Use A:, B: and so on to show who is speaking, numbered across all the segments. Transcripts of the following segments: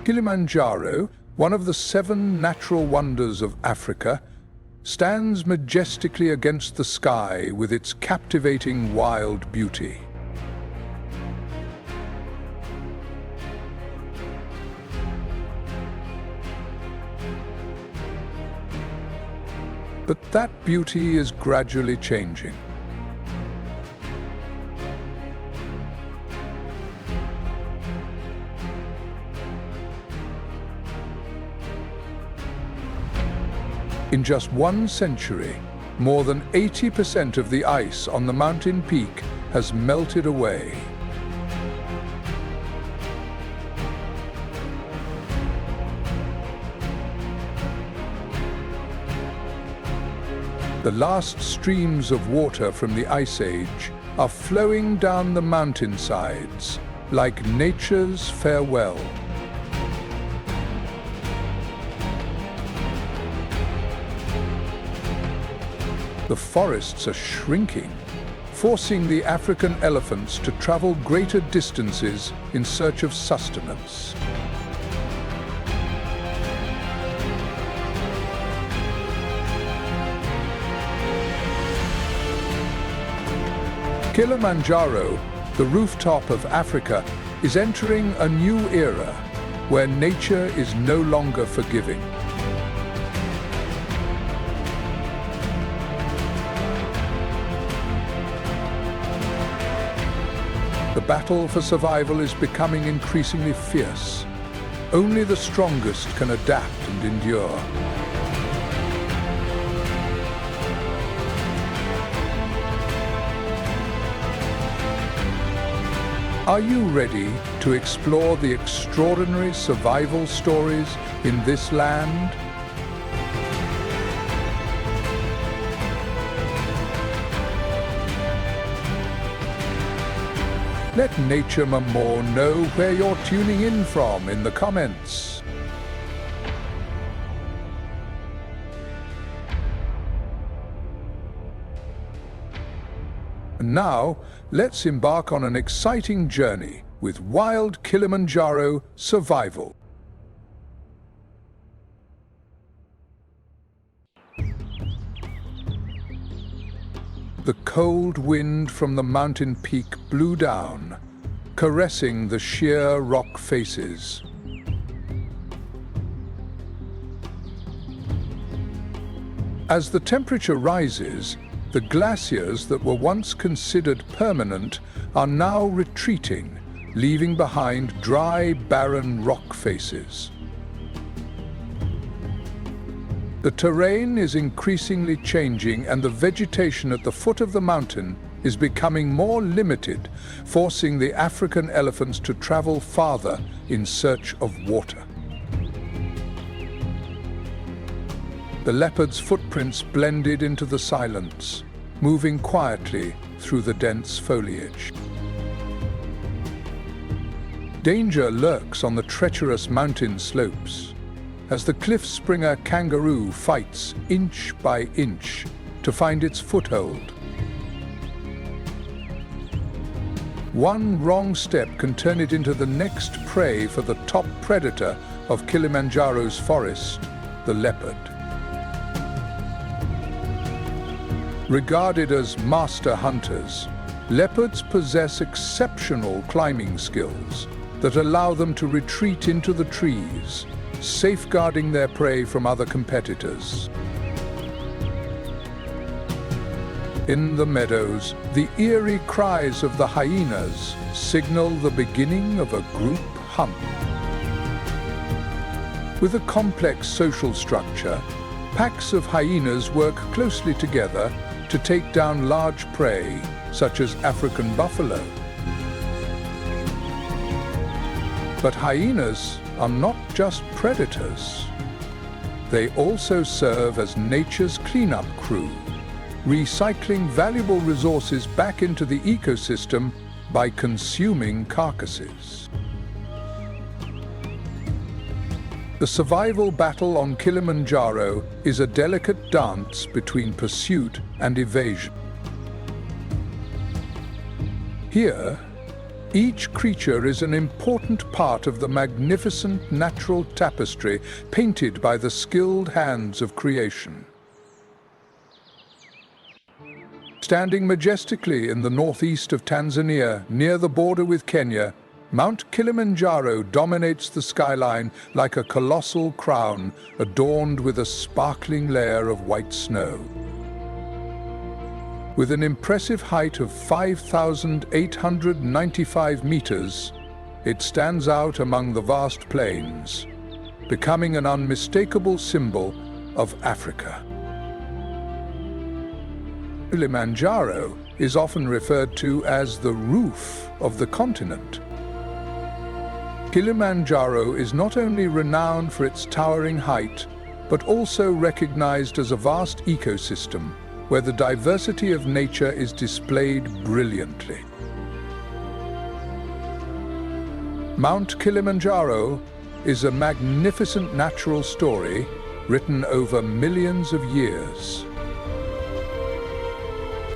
A: Kilimanjaro, one of the 7 natural wonders of Africa, stands majestically against the sky with its captivating wild beauty. But that beauty is gradually changing. In just 1 century, more than 80% of the ice on the mountain peak has melted away. The last streams of water from the Ice Age are flowing down the mountainsides like nature's farewell. The forests are shrinking, forcing the African elephants to travel greater distances in search of sustenance. Kilimanjaro, the rooftop of Africa, is entering a new era where nature is no longer forgiving. The battle for survival is becoming increasingly fierce. Only the strongest can adapt and endure. Are you ready to explore the extraordinary survival stories in this land? Let Nature Mamor know where you're tuning in from in the comments. And now, let's embark on an exciting journey with wild Kilimanjaro survival. The cold wind from the mountain peak blew down, caressing the sheer rock faces. As the temperature rises, the glaciers that were once considered permanent are now retreating, leaving behind dry, barren rock faces. The terrain is increasingly changing, and the vegetation at the foot of the mountain is becoming more limited, forcing the African elephants to travel farther in search of water. The leopard's footprints blended into the silence, moving quietly through the dense foliage. Danger lurks on the treacherous mountain slopes, as the cliff-springer kangaroo fights inch by inch to find its foothold. One wrong step can turn it into the next prey for the top predator of Kilimanjaro's forest, the leopard. Regarded as master hunters, leopards possess exceptional climbing skills that allow them to retreat into the trees, safeguarding their prey from other competitors. In the meadows, the eerie cries of the hyenas signal the beginning of a group hunt. With a complex social structure, packs of hyenas work closely together to take down large prey, such as African buffalo. But hyenas are not just predators. They also serve as nature's cleanup crew, recycling valuable resources back into the ecosystem by consuming carcasses. The survival battle on Kilimanjaro is a delicate dance between pursuit and evasion. Here, Each creature is an important part of the magnificent natural tapestry painted by the skilled hands of creation. Standing majestically in the northeast of Tanzania, near the border with Kenya, Mount Kilimanjaro dominates the skyline like a colossal crown adorned with a sparkling layer of white snow. With an impressive height of 5,895 meters, it stands out among the vast plains, becoming an unmistakable symbol of Africa. Kilimanjaro is often referred to as the roof of the continent. Kilimanjaro is not only renowned for its towering height, but also recognized as a vast ecosystem where the diversity of nature is displayed brilliantly. Mount Kilimanjaro is a magnificent natural story written over millions of years.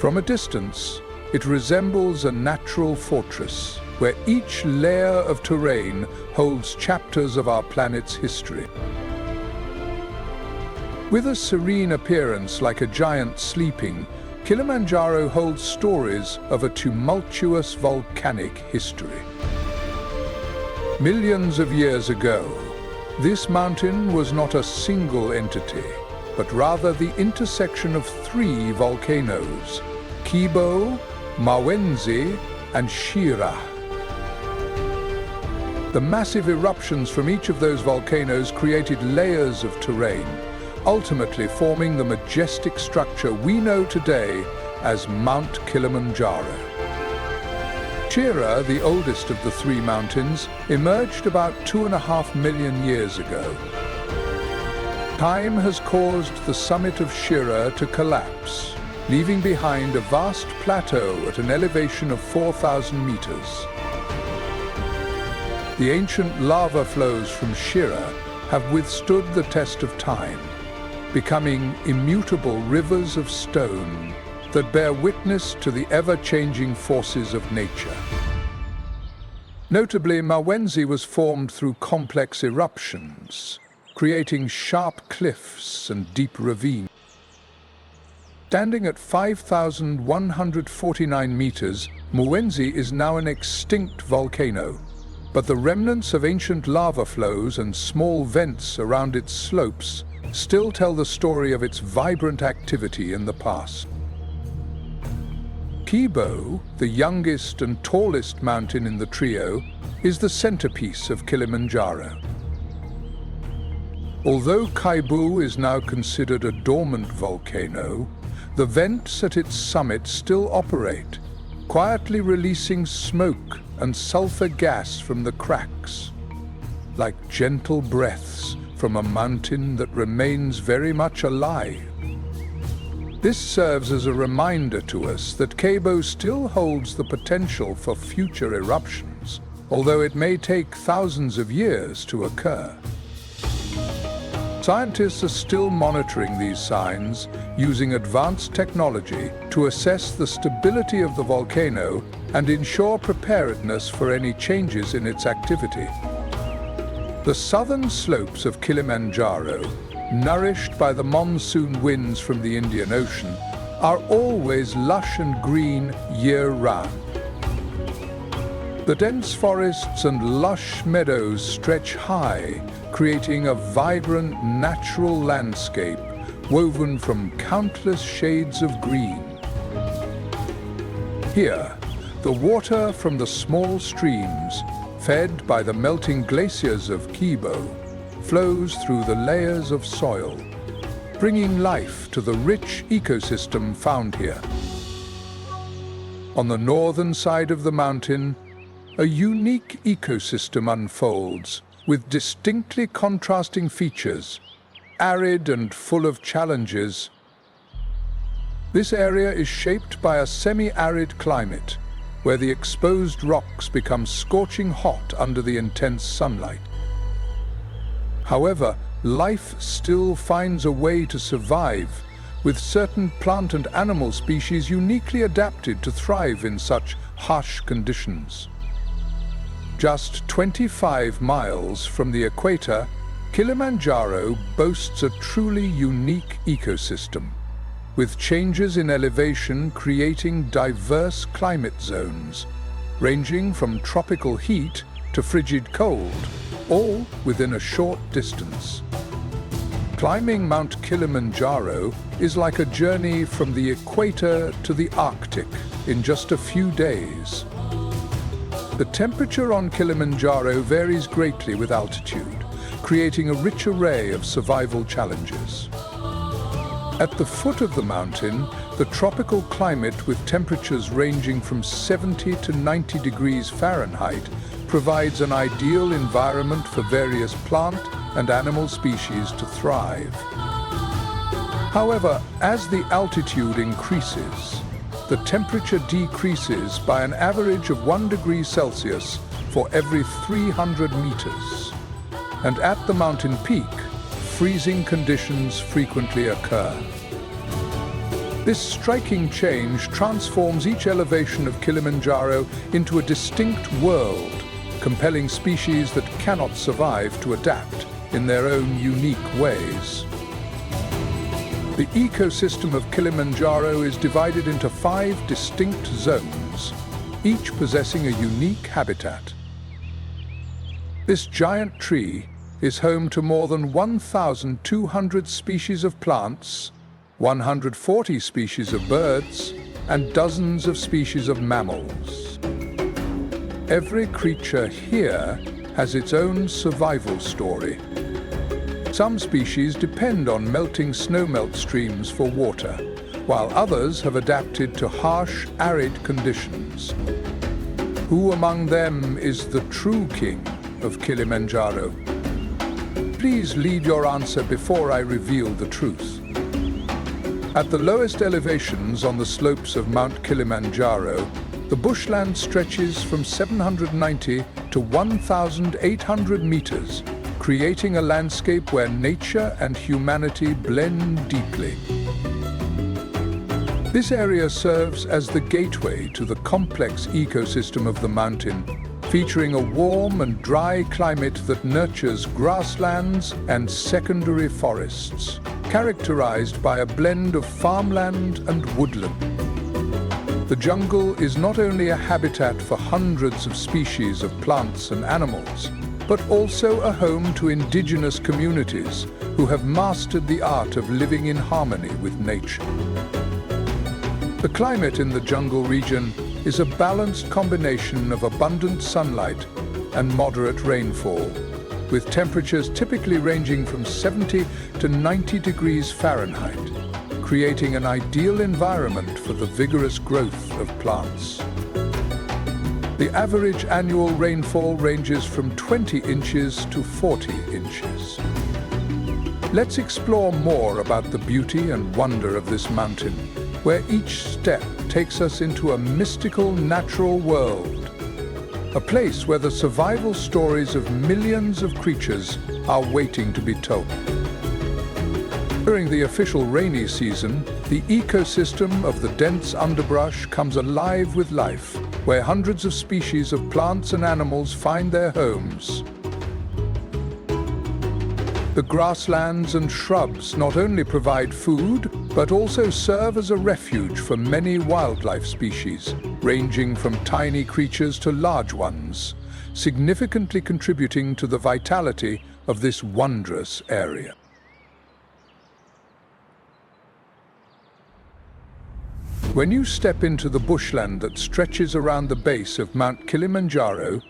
A: From a distance, it resembles a natural fortress where each layer of terrain holds chapters of our planet's history. With a serene appearance like a giant sleeping, Kilimanjaro holds stories of a tumultuous volcanic history. Millions of years ago, this mountain was not a single entity, but rather the intersection of three volcanoes, Kibo, Mawenzi, and Shira. The massive eruptions from each of those volcanoes created layers of terrain, ultimately forming the majestic structure we know today as Mount Kilimanjaro. Shira, the oldest of the three mountains, emerged about 2.5 million years ago. Time has caused the summit of Shira to collapse, leaving behind a vast plateau at an elevation of 4,000 meters. The ancient lava flows from Shira have withstood the test of time, becoming immutable rivers of stone that bear witness to the ever-changing forces of nature. Notably, Mawenzi was formed through complex eruptions, creating sharp cliffs and deep ravines. Standing at 5,149 meters, Mawenzi is now an extinct volcano, but the remnants of ancient lava flows and small vents around its slopes still tell the story of its vibrant activity in the past. Kibo, the youngest and tallest mountain in the trio, is the centerpiece of Kilimanjaro. Although Kibo is now considered a dormant volcano, the vents at its summit still operate, quietly releasing smoke and sulfur gas from the cracks, like gentle breaths from a mountain that remains very much alive. This serves as a reminder to us that Kibo still holds the potential for future eruptions, although it may take thousands of years to occur. Scientists are still monitoring these signs using advanced technology to assess the stability of the volcano and ensure preparedness for any changes in its activity. The southern slopes of Kilimanjaro, nourished by the monsoon winds from the Indian Ocean, are always lush and green year-round. The dense forests and lush meadows stretch high, creating a vibrant natural landscape woven from countless shades of green. Here, the water from the small streams, fed by the melting glaciers of Kibo, flows through the layers of soil, bringing life to the rich ecosystem found here. On the northern side of the mountain, a unique ecosystem unfolds with distinctly contrasting features, arid and full of challenges. This area is shaped by a semi-arid climate, where the exposed rocks become scorching hot under the intense sunlight. However, life still finds a way to survive, with certain plant and animal species uniquely adapted to thrive in such harsh conditions. Just 25 miles from the equator, Kilimanjaro boasts a truly unique ecosystem, with changes in elevation creating diverse climate zones, ranging from tropical heat to frigid cold, all within a short distance. Climbing Mount Kilimanjaro is like a journey from the equator to the Arctic in just a few days. The temperature on Kilimanjaro varies greatly with altitude, creating a rich array of survival challenges. At the foot of the mountain, the tropical climate with temperatures ranging from 70 to 90 degrees Fahrenheit provides an ideal environment for various plant and animal species to thrive. However, as the altitude increases, the temperature decreases by an average of 1 degree Celsius for every 300 meters. And at the mountain peak, freezing conditions frequently occur. This striking change transforms each elevation of Kilimanjaro into a distinct world, compelling species that cannot survive to adapt in their own unique ways. The ecosystem of Kilimanjaro is divided into 5 distinct zones, each possessing a unique habitat. This giant tree is home to more than 1,200 species of plants, 140 species of birds, and dozens of species of mammals. Every creature here has its own survival story. Some species depend on melting snowmelt streams for water, while others have adapted to harsh, arid conditions. Who among them is the true king of Kilimanjaro? Please leave your answer before I reveal the truth. At the lowest elevations on the slopes of Mount Kilimanjaro, the bushland stretches from 790 to 1,800 meters, creating a landscape where nature and humanity blend deeply. This area serves as the gateway to the complex ecosystem of the mountain, featuring a warm and dry climate that nurtures grasslands and secondary forests, characterized by a blend of farmland and woodland. The jungle is not only a habitat for hundreds of species of plants and animals, but also a home to indigenous communities who have mastered the art of living in harmony with nature. The climate in the jungle region is a balanced combination of abundant sunlight and moderate rainfall, with temperatures typically ranging from 70 to 90 degrees Fahrenheit, creating an ideal environment for the vigorous growth of plants. The average annual rainfall ranges from 20 inches to 40 inches. Let's explore more about the beauty and wonder of this mountain, where each step takes us into a mystical natural world, a place where the survival stories of millions of creatures are waiting to be told. During the official rainy season, the ecosystem of the dense underbrush comes alive with life, where hundreds of species of plants and animals find their homes. The grasslands and shrubs not only provide food, but also serve as a refuge for many wildlife species, ranging from tiny creatures to large ones, significantly contributing to the vitality of this wondrous area. When you step into the bushland that stretches around the base of Mount Kilimanjaro,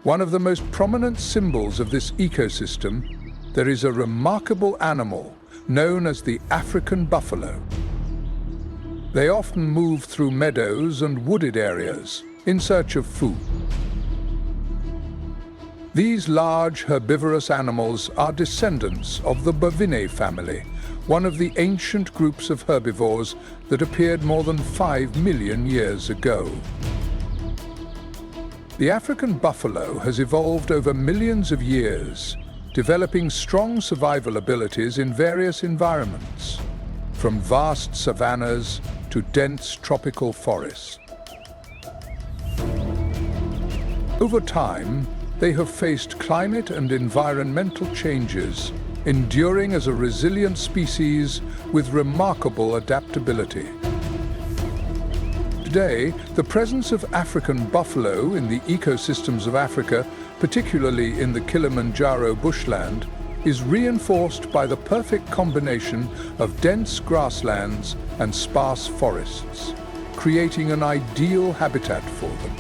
A: one of the most prominent symbols of this ecosystem, there is a remarkable animal known as the African buffalo. They often move through meadows and wooded areas in search of food. These large herbivorous animals are descendants of the Blvd family, one of the ancient groups of herbivores that appeared more than 5 million years ago. The African buffalo has evolved over millions of years, developing strong survival abilities in various environments, from vast savannas to dense tropical forests. Over time, they have faced climate and environmental changes, enduring as a resilient species with remarkable adaptability. Today, the presence of African buffalo in the ecosystems of Africa, particularly in the Kilimanjaro bushland, is reinforced by the perfect combination of dense grasslands and sparse forests, creating an ideal habitat for them.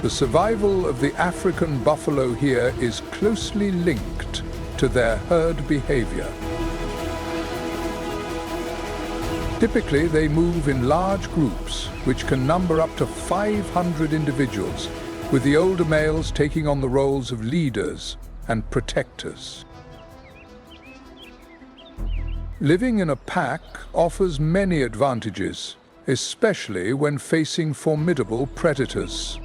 A: The survival of the African buffalo here is closely linked to their herd behavior. Typically, they move in large groups, which can number up to 500 individuals, with the older males taking on the roles of leaders and protectors. Living in a pack offers many advantages, especially when facing formidable predators.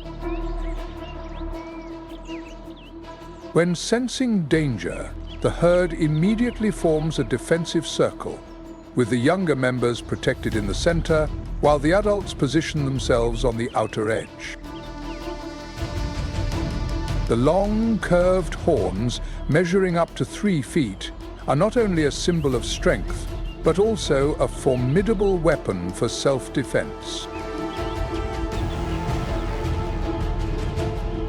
A: When sensing danger, the herd immediately forms a defensive circle, with the younger members protected in the center, while the adults position themselves on the outer edge. The long, curved horns, measuring up to 3 feet, are not only a symbol of strength, but also a formidable weapon for self-defense.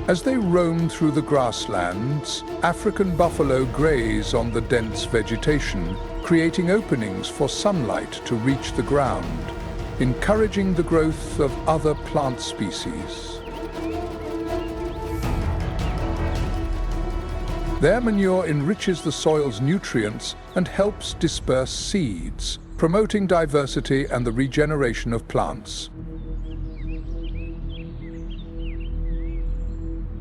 A: As they roam through the grasslands, African buffalo graze on the dense vegetation, creating openings for sunlight to reach the ground, encouraging the growth of other plant species. Their manure enriches the soil's nutrients and helps disperse seeds, promoting diversity and the regeneration of plants.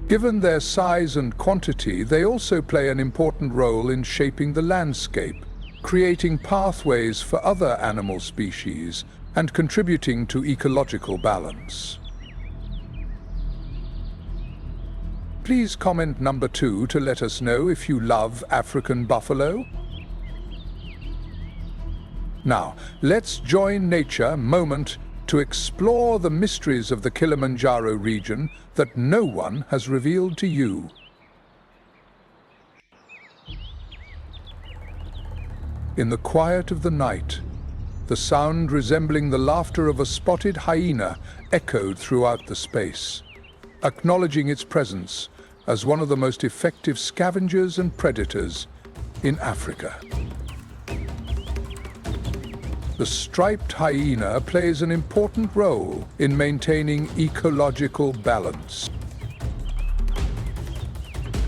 A: Given their size and quantity, they also play an important role in shaping the landscape, creating pathways for other animal species and contributing to ecological balance. Please comment number 2 to let us know if you love African buffalo. Now, let's join nature moment to explore the mysteries of the Kilimanjaro region that no one has revealed to you. In the quiet of the night, the sound resembling the laughter of a spotted hyena echoed throughout the space, acknowledging its presence as one of the most effective scavengers and predators in Africa. The striped hyena plays an important role in maintaining ecological balance.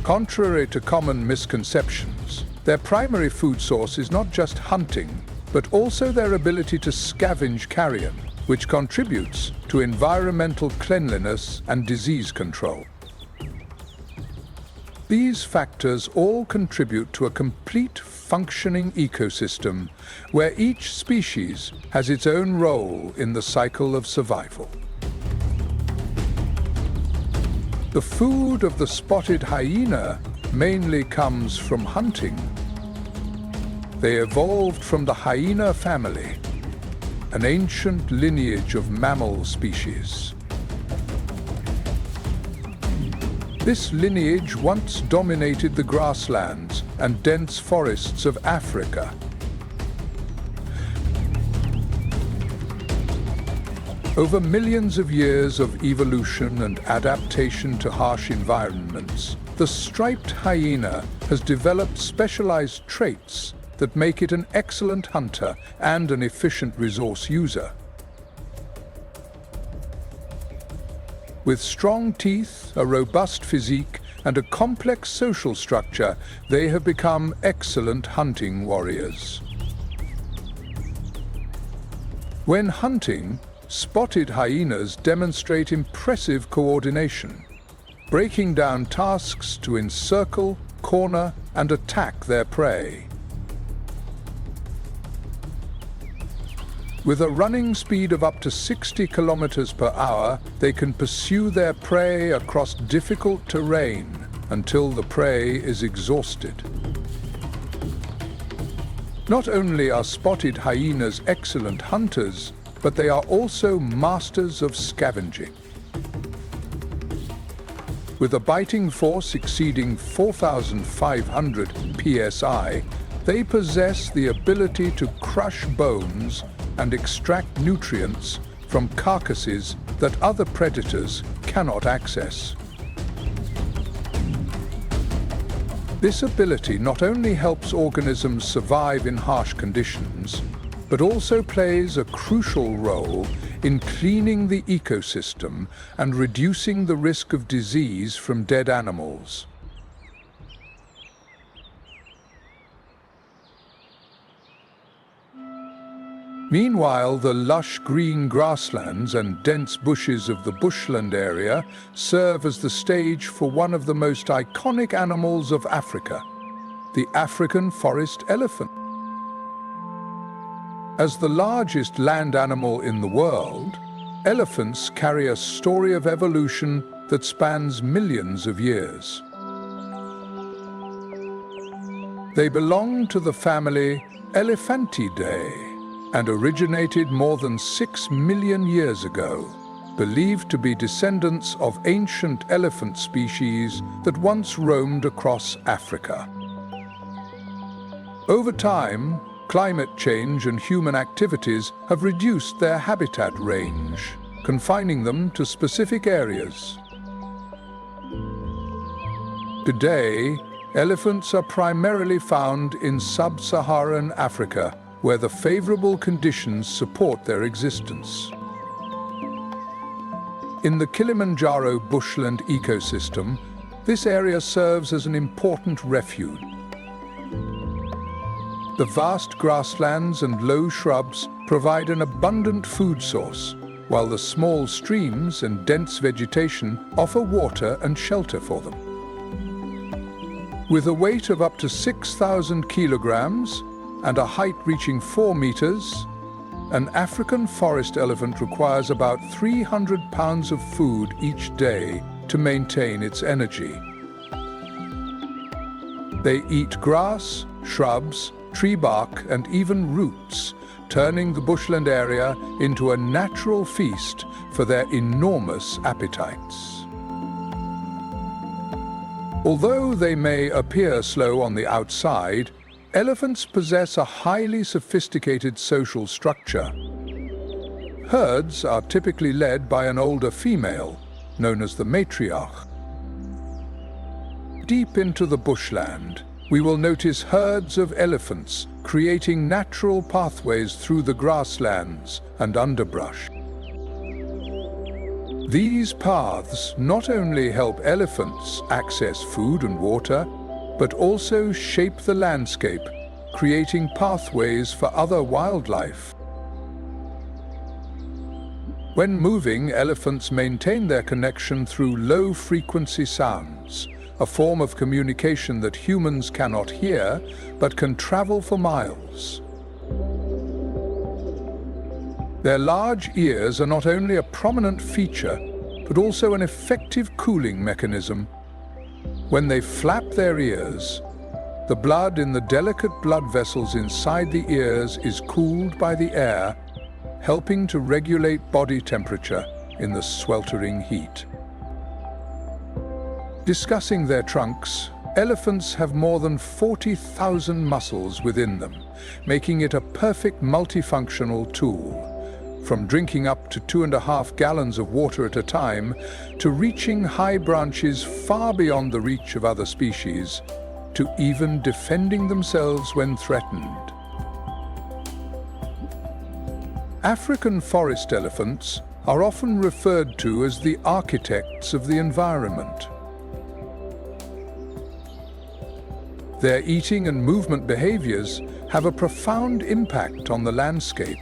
A: Contrary to common misconceptions, their primary food source is not just hunting, but also their ability to scavenge carrion, which contributes to environmental cleanliness and disease control. These factors all contribute to a complete functioning ecosystem where each species has its own role in the cycle of survival. The food of the spotted hyena mainly comes from hunting. They evolved from the hyena family, an ancient lineage of mammal species. This lineage once dominated the grasslands and dense forests of Africa. Over millions of years of evolution and adaptation to harsh environments, the striped hyena has developed specialized traits that make it an excellent hunter and an efficient resource user. With strong teeth, a robust physique, and a complex social structure, they have become excellent hunting warriors. When hunting, spotted hyenas demonstrate impressive coordination, breaking down tasks to encircle, corner, and attack their prey. With a running speed of up to 60 kilometers per hour, they can pursue their prey across difficult terrain until the prey is exhausted. Not only are spotted hyenas excellent hunters, but they are also masters of scavenging. With a biting force exceeding 4,500 psi, they possess the ability to crush bones and extract nutrients from carcasses that other predators cannot access. This ability not only helps organisms survive in harsh conditions, but also plays a crucial role in cleaning the ecosystem and reducing the risk of disease from dead animals. Meanwhile, the lush green grasslands and dense bushes of the bushland area serve as the stage for one of the most iconic animals of Africa, the African forest elephant. As the largest land animal in the world, elephants carry a story of evolution that spans millions of years. They belong to the family Elephantidae and originated more than 6 million years ago, believed to be descendants of ancient elephant species that once roamed across Africa. Over time, climate change and human activities have reduced their habitat range, confining them to specific areas. Today, elephants are primarily found in sub-Saharan Africa, where the favorable conditions support their existence. In the Kilimanjaro bushland ecosystem, this area serves as an important refuge. The vast grasslands and low shrubs provide an abundant food source, while the small streams and dense vegetation offer water and shelter for them. With a weight of up to 6,000 kilograms and a height reaching 4 meters, an African forest elephant requires about 300 pounds of food each day to maintain its energy. They eat grass, shrubs, tree bark, and even roots, turning the bushland area into a natural feast for their enormous appetites. Although they may appear slow on the outside, elephants possess a highly sophisticated social structure. Herds are typically led by an older female, known as the matriarch. Deep into the bushland, we will notice herds of elephants creating natural pathways through the grasslands and underbrush. These paths not only help elephants access food and water, but also shape the landscape, creating pathways for other wildlife. When moving, elephants maintain their connection through low-frequency sounds, a form of communication that humans cannot hear, but can travel for miles. Their large ears are not only a prominent feature, but also an effective cooling mechanism. When they flap their ears, the blood in the delicate blood vessels inside the ears is cooled by the air, helping to regulate body temperature in the sweltering heat. Discussing their trunks, elephants have more than 40,000 muscles within them, making it a perfect multifunctional tool. From drinking up to 2.5 gallons of water at a time, to reaching high branches far beyond the reach of other species, to even defending themselves when threatened. African forest elephants are often referred to as the architects of the environment. Their eating and movement behaviors have a profound impact on the landscape.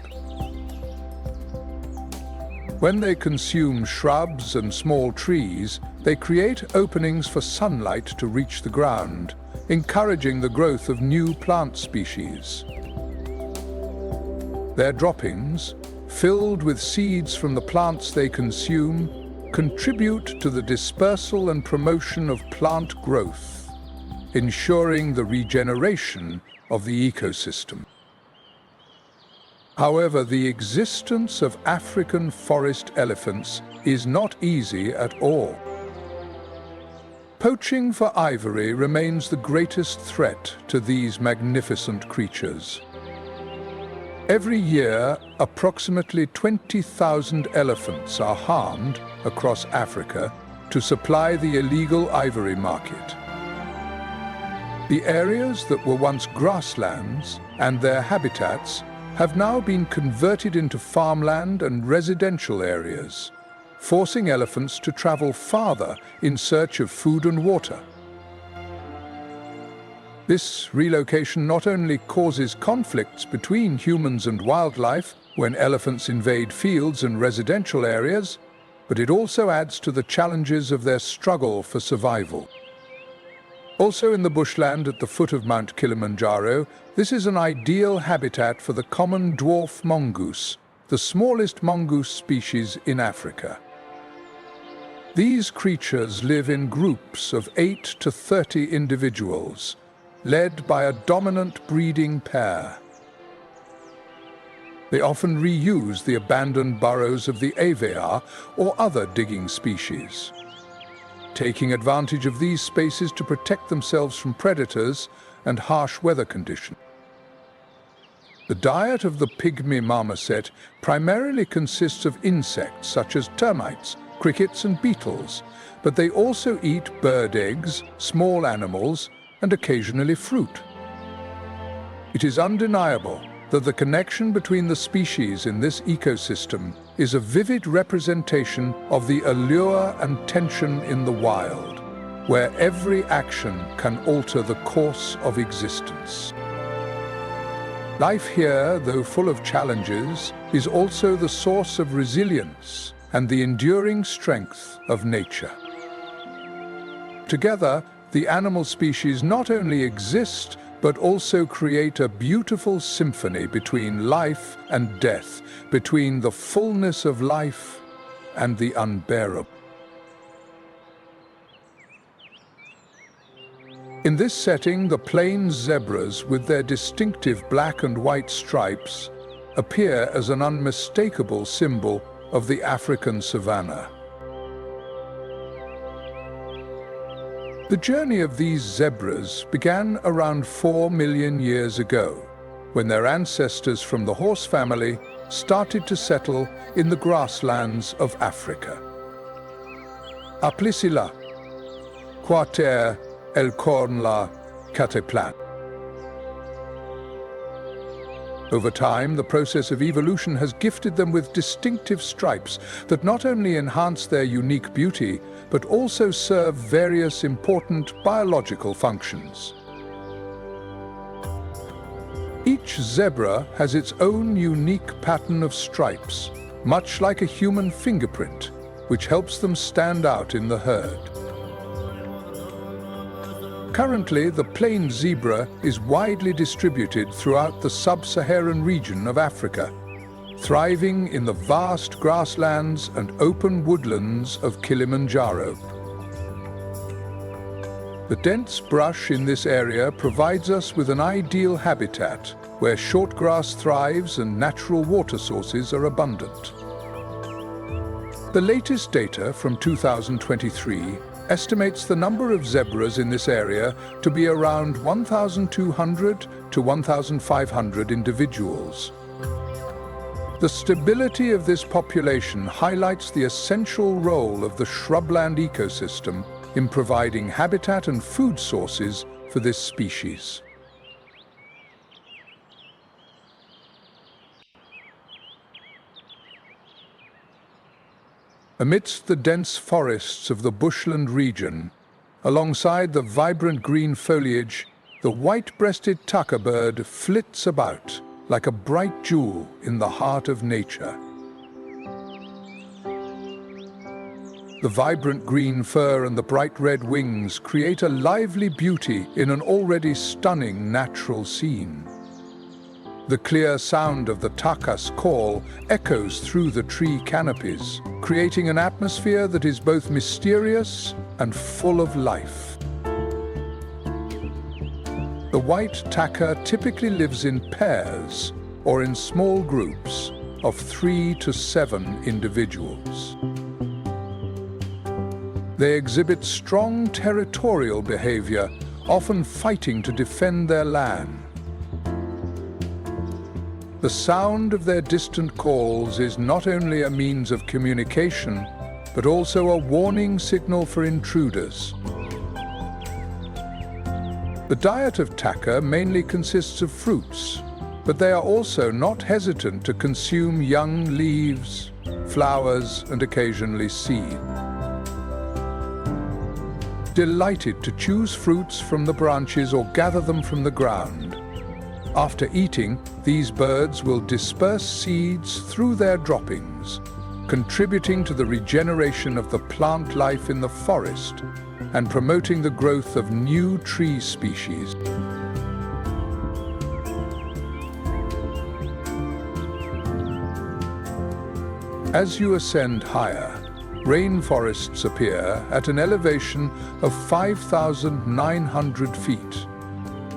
A: When they consume shrubs and small trees, they create openings for sunlight to reach the ground, encouraging the growth of new plant species. Their droppings, filled with seeds from the plants they consume, contribute to the dispersal and promotion of plant growth, ensuring the regeneration of the ecosystem. However, the existence of African forest elephants is not easy at all. Poaching for ivory remains the greatest threat to these magnificent creatures. Every year, approximately 20,000 elephants are harmed across Africa to supply the illegal ivory market. The areas that were once grasslands and their habitats have now been converted into farmland and residential areas, forcing elephants to travel farther in search of food and water. This relocation not only causes conflicts between humans and wildlife when elephants invade fields and residential areas, but it also adds to the challenges of their struggle for survival. Also in the bushland at the foot of Mount Kilimanjaro, this is an ideal habitat for the common dwarf mongoose, the smallest mongoose species in Africa. These creatures live in groups of 8 to 30 individuals, led by a dominant breeding pair. They often reuse the abandoned burrows of the aviar or other digging species, taking advantage of these spaces to protect themselves from predators and harsh weather conditions. The diet of the pygmy marmoset primarily consists of insects such as termites, crickets and beetles, but they also eat bird eggs, small animals, and occasionally fruit. It is undeniable that the connection between the species in this ecosystem is a vivid representation of the allure and tension in the wild, where every action can alter the course of existence. Life here, though full of challenges, is also the source of resilience and the enduring strength of nature. Together, the animal species not only exist, but also create a beautiful symphony between life and death, between the fullness of life and the unbearable. In this setting, the plain zebras, with their distinctive black and white stripes, appear as an unmistakable symbol of the African savanna. The journey of these zebras began around 4 million years ago, when their ancestors from the horse family started to settle in the grasslands of Africa. Appelez là, Quater el corn la cateplan. Over time, the process of evolution has gifted them with distinctive stripes that not only enhance their unique beauty, but also serve various important biological functions. Each zebra has its own unique pattern of stripes, much like a human fingerprint, which helps them stand out in the herd. Currently, the plain zebra is widely distributed throughout the sub-Saharan region of Africa, thriving in the vast grasslands and open woodlands of Kilimanjaro. The dense brush in this area provides us with an ideal habitat where shortgrass thrives and natural water sources are abundant. The latest data from 2023 estimates the number of zebras in this area to be around 1,200 to 1,500 individuals. The stability of this population highlights the essential role of the shrubland ecosystem in providing habitat and food sources for this species. Amidst the dense forests of the bushland region, alongside the vibrant green foliage, the white-breasted tucker bird flits about like a bright jewel in the heart of nature. The vibrant green fur and the bright red wings create a lively beauty in an already stunning natural scene. The clear sound of the tucker's call echoes through the tree canopies, creating an atmosphere that is both mysterious and full of life. The white tucker typically lives in pairs or in small groups of 3 to 7 individuals. They exhibit strong territorial behavior, often fighting to defend their land. The sound of their distant calls is not only a means of communication, but also a warning signal for intruders. The diet of taqa mainly consists of fruits, but they are also not hesitant to consume young leaves, flowers, and occasionally seed. Delighted to choose fruits from the branches or gather them from the ground. After eating, these birds will disperse seeds through their droppings, contributing to the regeneration of the plant life in the forest and promoting the growth of new tree species. As you ascend higher, rainforests appear at an elevation of 5,900 feet,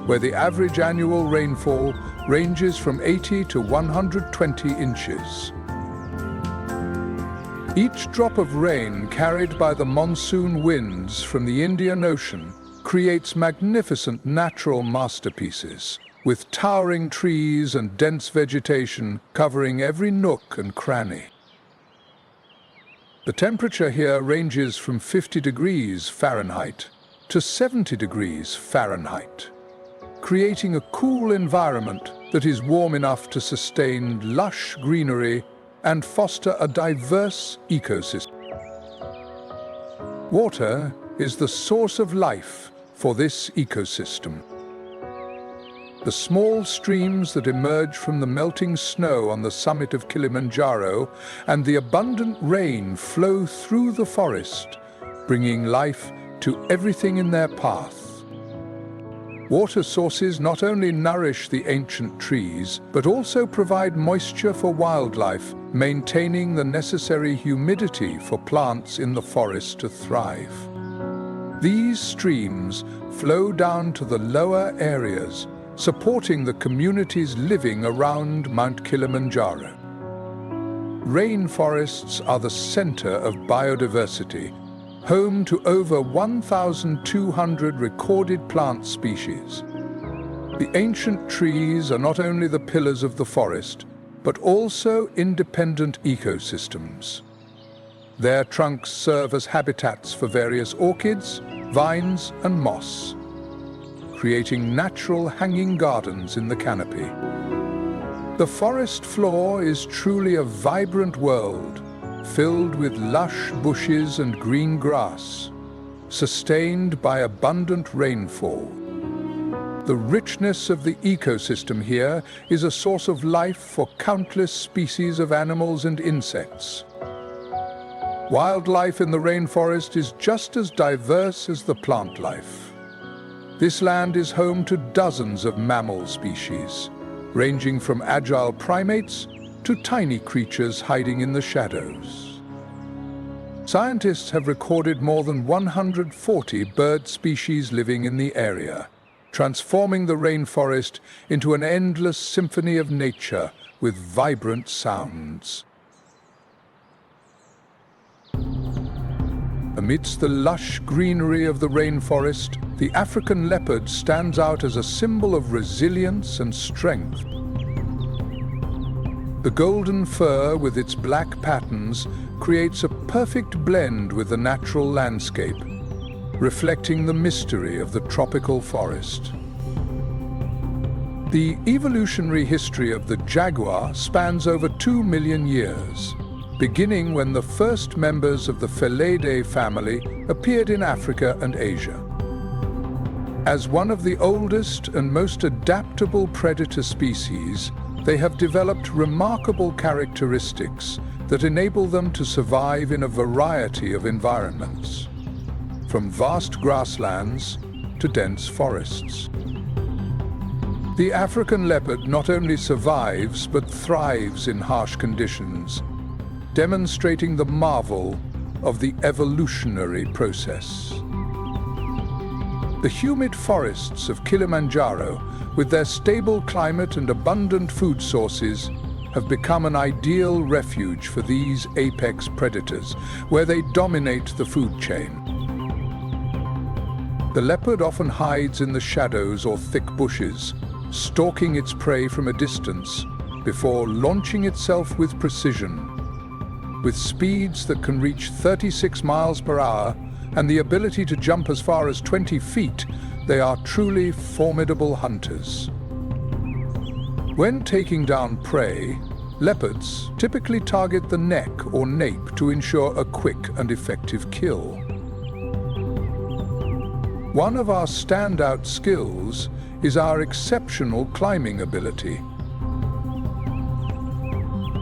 A: where the average annual rainfall ranges from 80 to 120 inches. Each drop of rain carried by the monsoon winds from the Indian Ocean creates magnificent natural masterpieces, with towering trees and dense vegetation covering every nook and cranny. The temperature here ranges from 50 degrees Fahrenheit to 70 degrees Fahrenheit, creating a cool environment that is warm enough to sustain lush greenery and foster a diverse ecosystem. Water is the source of life for this ecosystem. The small streams that emerge from the melting snow on the summit of Kilimanjaro and the abundant rain flow through the forest, bringing life to everything in their path. Water sources not only nourish the ancient trees, but also provide moisture for wildlife, maintaining the necessary humidity for plants in the forest to thrive. These streams flow down to the lower areas, supporting the communities living around Mount Kilimanjaro. Rainforests are the center of biodiversity, home to over 1,200 recorded plant species. The ancient trees are not only the pillars of the forest, but also independent ecosystems. Their trunks serve as habitats for various orchids, vines, and moss, creating natural hanging gardens in the canopy. The forest floor is truly a vibrant world, filled with lush bushes and green grass, sustained by abundant rainfall. The richness of the ecosystem here is a source of life for countless species of animals and insects. Wildlife in the rainforest is just as diverse as the plant life. This land is home to dozens of mammal species, ranging from agile primates to tiny creatures hiding in the shadows. Scientists have recorded more than 140 bird species living in the area, transforming the rainforest into an endless symphony of nature with vibrant sounds. Amidst the lush greenery of the rainforest, the African leopard stands out as a symbol of resilience and strength. The golden fur with its black patterns creates a perfect blend with the natural landscape, reflecting the mystery of the tropical forest. The evolutionary history of the jaguar spans over 2 million years, beginning when the first members of the Blvd family appeared in Africa and Asia. As one of the oldest and most adaptable predator species, they have developed remarkable characteristics that enable them to survive in a variety of environments, from vast grasslands to dense forests. The African leopard not only survives but thrives in harsh conditions, demonstrating the marvel of the evolutionary process. The humid forests of Kilimanjaro, with their stable climate and abundant food sources, have become an ideal refuge for these apex predators, where they dominate the food chain. The leopard often hides in the shadows or thick bushes, stalking its prey from a distance before launching itself with precision. With speeds that can reach 36 miles per hour and the ability to jump as far as 20 feet, they are truly formidable hunters. When taking down prey, leopards typically target the neck or nape to ensure a quick and effective kill. One of our standout skills is our exceptional climbing ability.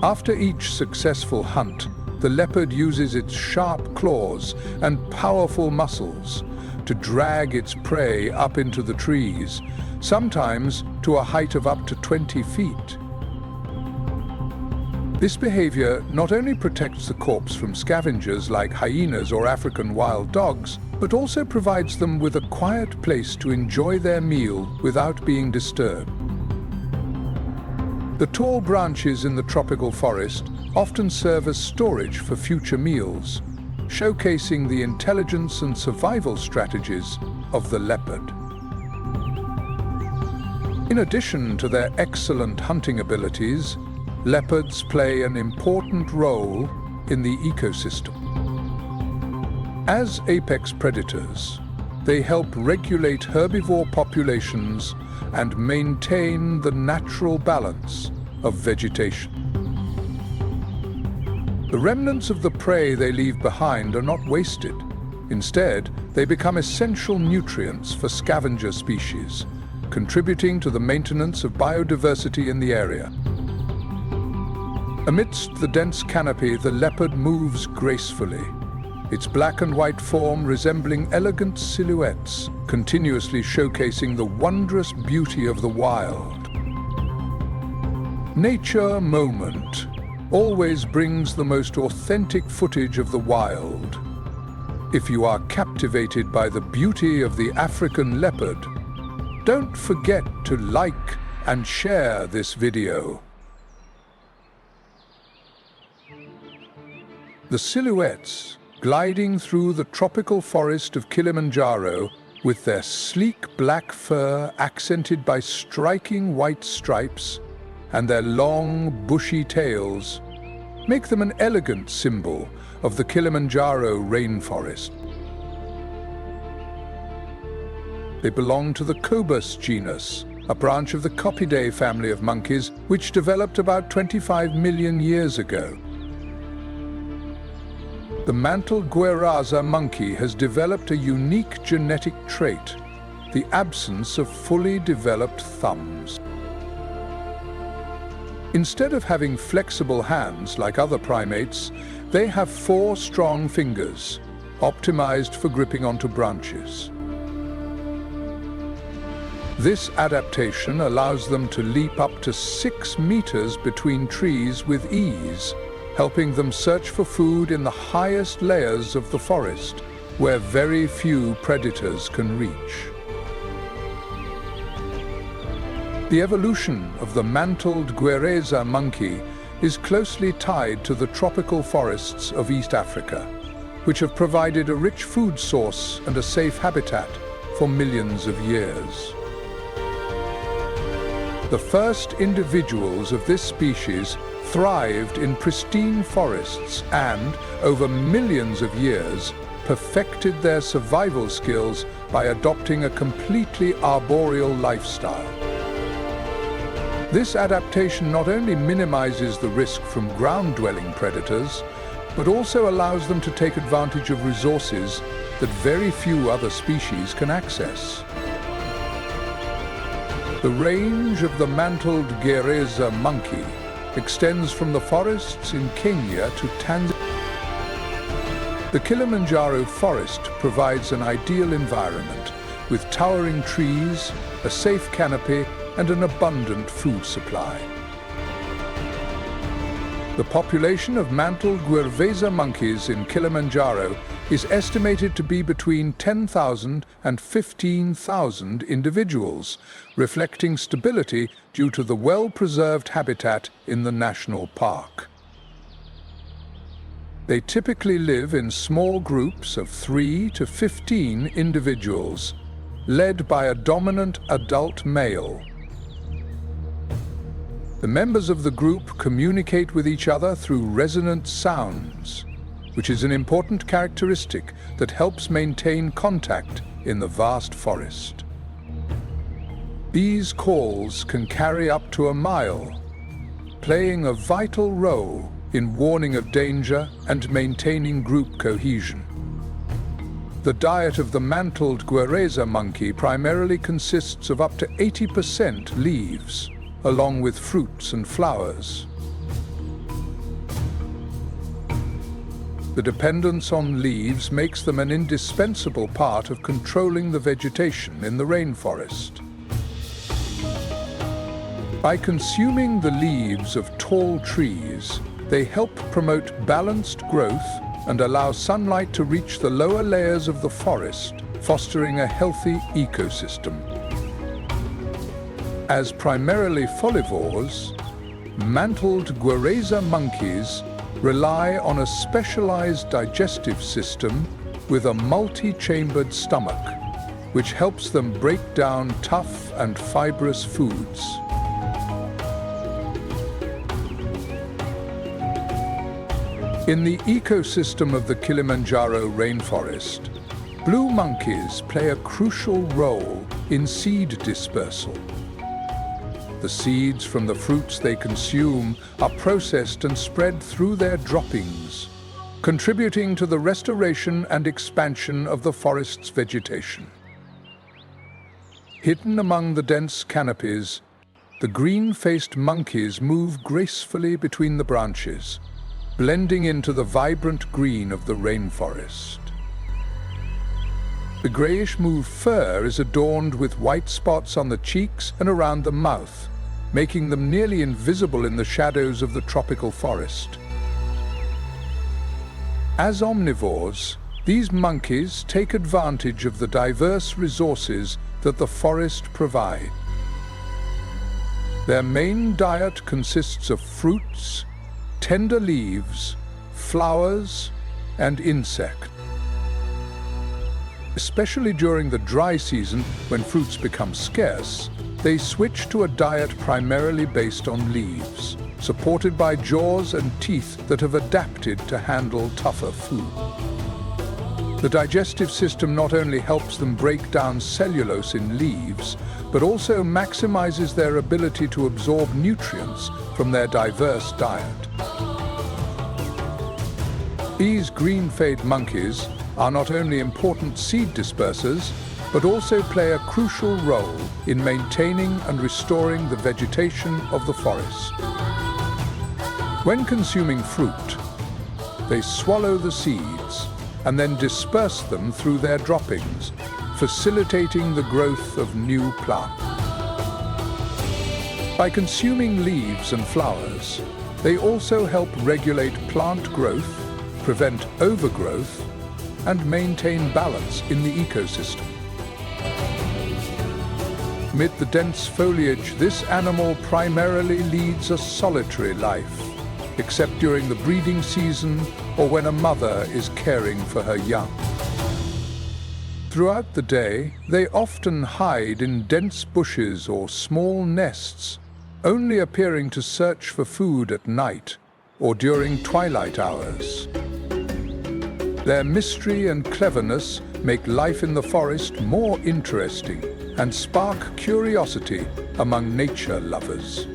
A: After each successful hunt, the leopard uses its sharp claws and powerful muscles to drag its prey up into the trees, sometimes to a height of up to 20 feet. This behavior not only protects the corpse from scavengers like hyenas or African wild dogs, but also provides them with a quiet place to enjoy their meal without being disturbed. The tall branches in the tropical forest often serve as storage for future meals, showcasing the intelligence and survival strategies of the leopard. In addition to their excellent hunting abilities, leopards play an important role in the ecosystem. As apex predators, they help regulate herbivore populations and maintain the natural balance of vegetation. The remnants of the prey they leave behind are not wasted. Instead, they become essential nutrients for scavenger species, contributing to the maintenance of biodiversity in the area. Amidst the dense canopy, the leopard moves gracefully, its black and white form resembling elegant silhouettes, continuously showcasing the wondrous beauty of the wild. Nature Moment always brings the most authentic footage of the wild. If you are captivated by the beauty of the African leopard, don't forget to like and share this video. The silhouettes gliding through the tropical forest of Kilimanjaro with their sleek black fur accented by striking white stripes and their long, bushy tails make them an elegant symbol of the Kilimanjaro rainforest. They belong to the Cobus genus, a branch of the Copidae family of monkeys which developed about 25 million years ago. The mantled Guerraza monkey has developed a unique genetic trait, the absence of fully developed thumbs. Instead of having flexible hands like other primates, they have 4 strong fingers, optimized for gripping onto branches. This adaptation allows them to leap up to 6 meters between trees with ease, helping them search for food in the highest layers of the forest, where very few predators can reach. The evolution of the mantled Guerraza monkey is closely tied to the tropical forests of East Africa, which have provided a rich food source and a safe habitat for millions of years. The first individuals of this species thrived in pristine forests and, over millions of years, perfected their survival skills by adopting a completely arboreal lifestyle. This adaptation not only minimizes the risk from ground-dwelling predators, but also allows them to take advantage of resources that very few other species can access. The range of the mantled Guerraza monkey extends from the forests in Kenya to Tanzania. The Kilimanjaro forest provides an ideal environment with towering trees, a safe canopy, and an abundant food supply. The population of mantled Geographic monkeys in Kilimanjaro is estimated to be between 10,000 and 15,000 individuals, reflecting stability due to the well-preserved habitat in the national park. They typically live in small groups of 3 to 15 individuals, led by a dominant adult male. The members of the group communicate with each other through resonant sounds, which is an important characteristic that helps maintain contact in the vast forest. These calls can carry up to a mile, playing a vital role in warning of danger and maintaining group cohesion. The diet of the mantled Geographic monkey primarily consists of up to 80% leaves, along with fruits and flowers. The dependence on leaves makes them an indispensable part of controlling the vegetation in the rainforest. By consuming the leaves of tall trees, they help promote balanced growth and allow sunlight to reach the lower layers of the forest, fostering a healthy ecosystem. As primarily folivores, mantled Geographic monkeys rely on a specialized digestive system with a multi-chambered stomach, which helps them break down tough and fibrous foods. In the ecosystem of the Kilimanjaro rainforest, blue monkeys play a crucial role in seed dispersal. The seeds from the fruits they consume are processed and spread through their droppings, contributing to the restoration and expansion of the forest's vegetation. Hidden among the dense canopies, the green-faced monkeys move gracefully between the branches, blending into the vibrant green of the rainforest. The grayish-mauve fur is adorned with white spots on the cheeks and around the mouth, making them nearly invisible in the shadows of the tropical forest. As omnivores, these monkeys take advantage of the diverse resources that the forest provides. Their main diet consists of fruits, tender leaves, flowers, and insects. Especially during the dry season, when fruits become scarce, they switch to a diet primarily based on leaves, supported by jaws and teeth that have adapted to handle tougher food. The digestive system not only helps them break down cellulose in leaves, but also maximizes their ability to absorb nutrients from their diverse diet. These green-fayed monkeys are not only important seed dispersers, but also play a crucial role in maintaining and restoring the vegetation of the forest. When consuming fruit, they swallow the seeds and then disperse them through their droppings, facilitating the growth of new plants. By consuming leaves and flowers, they also help regulate plant growth, prevent overgrowth, and maintain balance in the ecosystem. Amid the dense foliage, this animal primarily leads a solitary life, except during the breeding season or when a mother is caring for her young. Throughout the day, they often hide in dense bushes or small nests, only appearing to search for food at night or during twilight hours. Their mystery and cleverness make life in the forest more interesting and spark curiosity among nature lovers.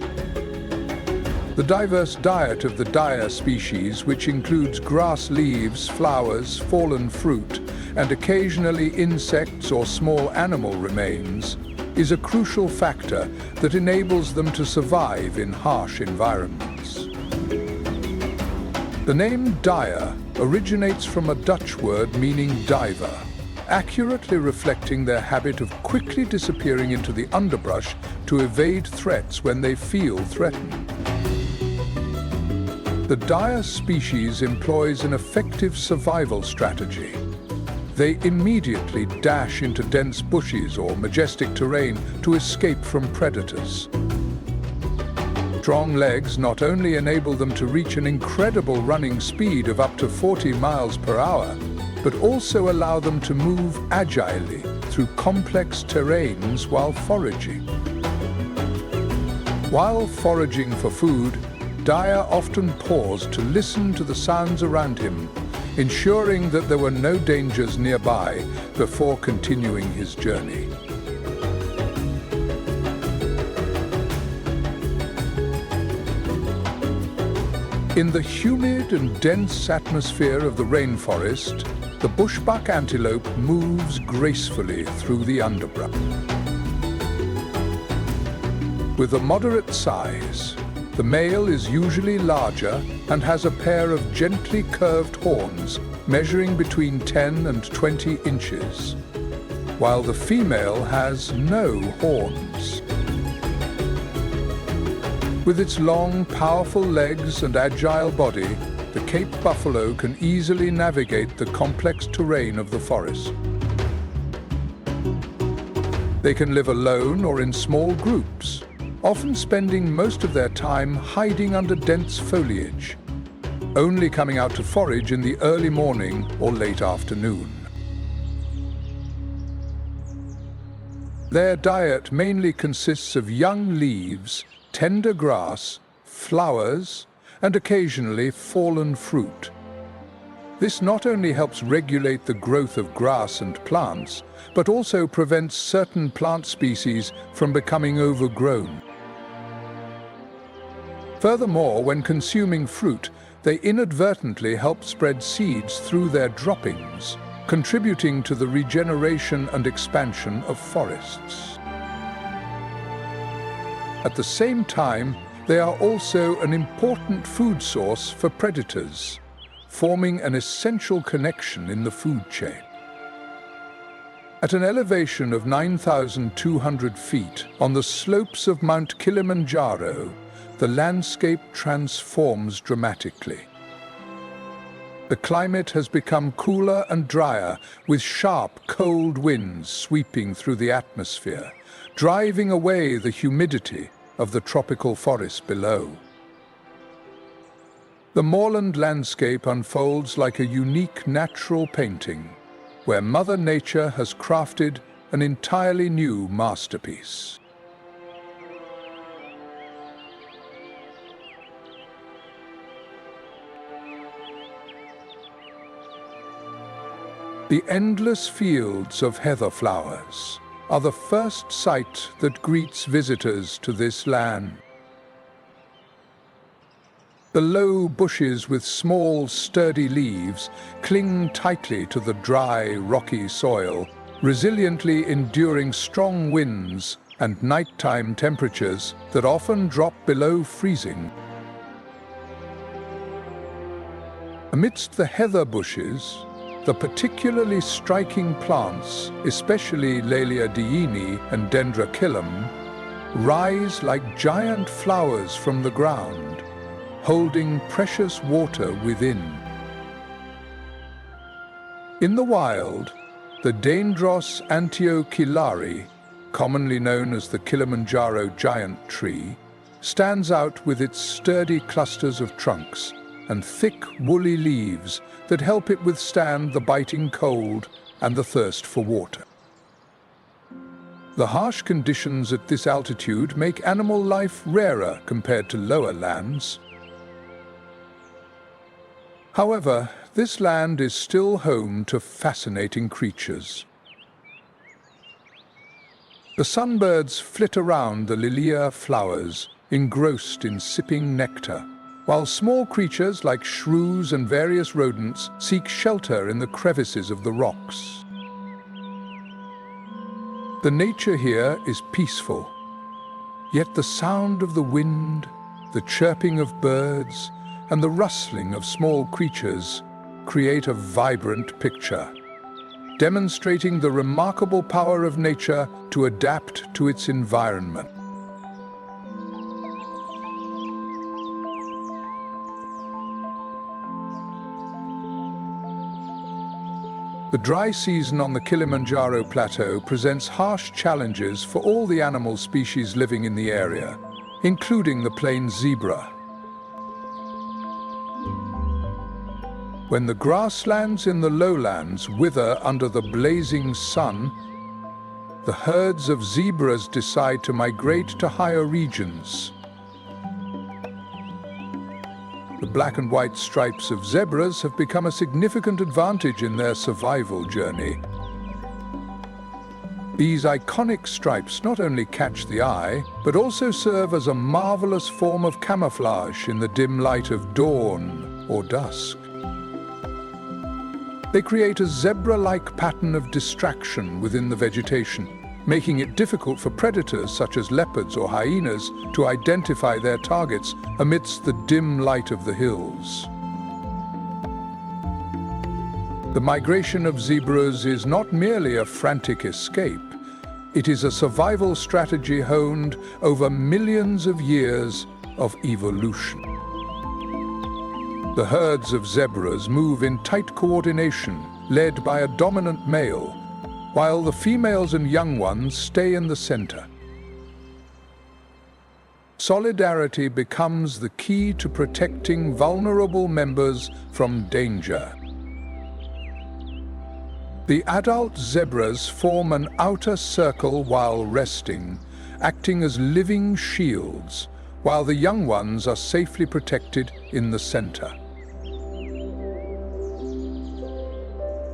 A: The diverse diet of the dire species, which includes grass leaves, flowers, fallen fruit, and occasionally insects or small animal remains, is a crucial factor that enables them to survive in harsh environments. The name dire originates from a Dutch word meaning diver, accurately reflecting their habit of quickly disappearing into the underbrush to evade threats when they feel threatened. The dire species employs an effective survival strategy. They immediately dash into dense bushes or majestic terrain to escape from predators. Strong legs not only enable them to reach an incredible running speed of up to 40 miles per hour, but also allow them to move agilely through complex terrains while foraging. While foraging for food, Dyer often paused to listen to the sounds around him, ensuring that there were no dangers nearby before continuing his journey. In the humid and dense atmosphere of the rainforest, the bushbuck antelope moves gracefully through the underbrush. With a moderate size, the male is usually larger and has a pair of gently curved horns measuring between 10 and 20 inches, while the female has no horns. With its long, powerful legs and agile body, the Cape buffalo can easily navigate the complex terrain of the forest. They can live alone or in small groups, often spending most of their time hiding under dense foliage, only coming out to forage in the early morning or late afternoon. Their diet mainly consists of young leaves, tender grass, flowers, and occasionally fallen fruit. This not only helps regulate the growth of grass and plants, but also prevents certain plant species from becoming overgrown. Furthermore, when consuming fruit, they inadvertently help spread seeds through their droppings, contributing to the regeneration and expansion of forests. At the same time, they are also an important food source for predators, forming an essential connection in the food chain. At an elevation of 9,200 feet on the slopes of Mount Kilimanjaro, the landscape transforms dramatically. The climate has become cooler and drier, with sharp, cold winds sweeping through the atmosphere, driving away the humidity of the tropical forest below. The moorland landscape unfolds like a unique natural painting, where Mother Nature has crafted an entirely new masterpiece. The endless fields of heather flowers are the first sight that greets visitors to this land. The low bushes with small, sturdy leaves cling tightly to the dry, rocky soil, resiliently enduring strong winds and nighttime temperatures that often drop below freezing. Amidst the heather bushes, the particularly striking plants, especially Laelia diini and Dendrochilum, rise like giant flowers from the ground, holding precious water within. In the wild, the Dendros antiochilari, commonly known as the Kilimanjaro giant tree, stands out with its sturdy clusters of trunks and thick, woolly leaves that help it withstand the biting cold and the thirst for water. The harsh conditions at this altitude make animal life rarer compared to lower lands. However, this land is still home to fascinating creatures. The sunbirds flit around the lilia flowers, engrossed in sipping nectar, while small creatures like shrews and various rodents seek shelter in the crevices of the rocks. The nature here is peaceful, yet the sound of the wind, the chirping of birds, and the rustling of small creatures create a vibrant picture, demonstrating the remarkable power of nature to adapt to its environment. The dry season on the Kilimanjaro Plateau presents harsh challenges for all the animal species living in the area, including the plain zebra. When the grasslands in the lowlands wither under the blazing sun, the herds of zebras decide to migrate to higher regions. The black and white stripes of zebras have become a significant advantage in their survival journey. These iconic stripes not only catch the eye, but also serve as a marvelous form of camouflage in the dim light of dawn or dusk. They create a zebra-like pattern of distraction within the vegetation, making it difficult for predators such as leopards or hyenas to identify their targets amidst the dim light of the hills. The migration of zebras is not merely a frantic escape. It is a survival strategy honed over millions of years of evolution. The herds of zebras move in tight coordination, led by a dominant male, while the females and young ones stay in the center. Solidarity becomes the key to protecting vulnerable members from danger. The adult zebras form an outer circle while resting, acting as living shields, while the young ones are safely protected in the center.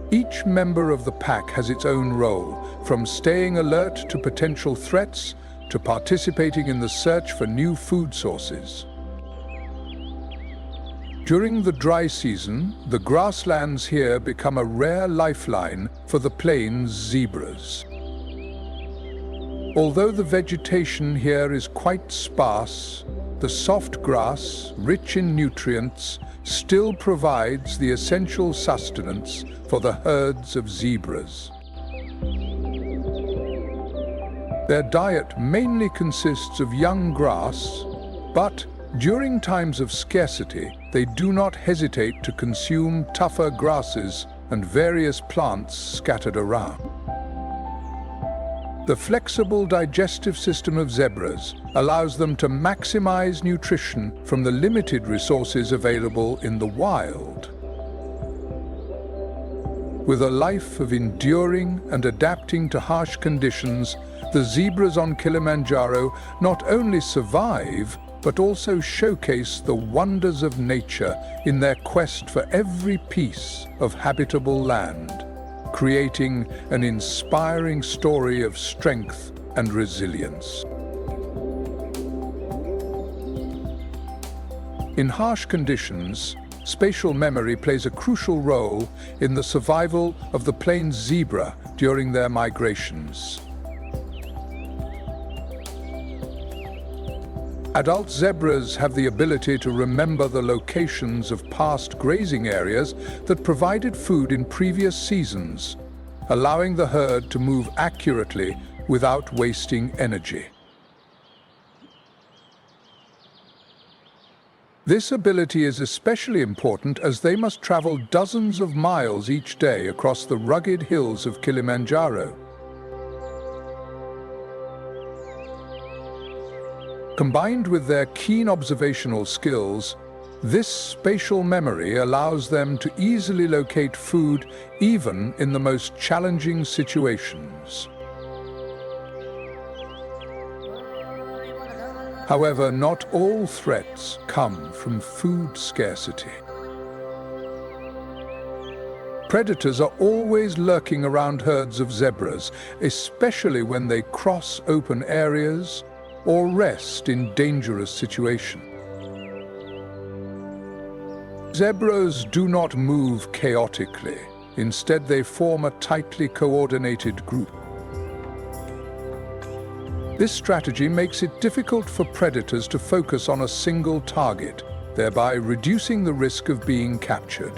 A: Each member of the pack has its own role, from staying alert to potential threats to participating in the search for new food sources. During the dry season, the grasslands here become a rare lifeline for the plains zebras. Although the vegetation here is quite sparse, the soft grass, rich in nutrients, still provides the essential sustenance for the herds of zebras. Their diet mainly consists of young grass, but during times of scarcity, they do not hesitate to consume tougher grasses and various plants scattered around. The flexible digestive system of zebras allows them to maximize nutrition from the limited resources available in the wild. With a life of enduring and adapting to harsh conditions, the zebras on Kilimanjaro not only survive, but also showcase the wonders of nature in their quest for every piece of habitable land, creating an inspiring story of strength and resilience. In harsh conditions, spatial memory plays a crucial role in the survival of the plains zebra during their migrations. Adult zebras have the ability to remember the locations of past grazing areas that provided food in previous seasons, allowing the herd to move accurately without wasting energy. This ability is especially important as they must travel dozens of miles each day across the rugged hills of Kilimanjaro. Combined with their keen observational skills, this spatial memory allows them to easily locate food even in the most challenging situations. However, not all threats come from food scarcity. Predators are always lurking around herds of zebras, especially when they cross open areas or rest in dangerous situations. Zebras do not move chaotically. Instead, they form a tightly coordinated group. This strategy makes it difficult for predators to focus on a single target, thereby reducing the risk of being captured.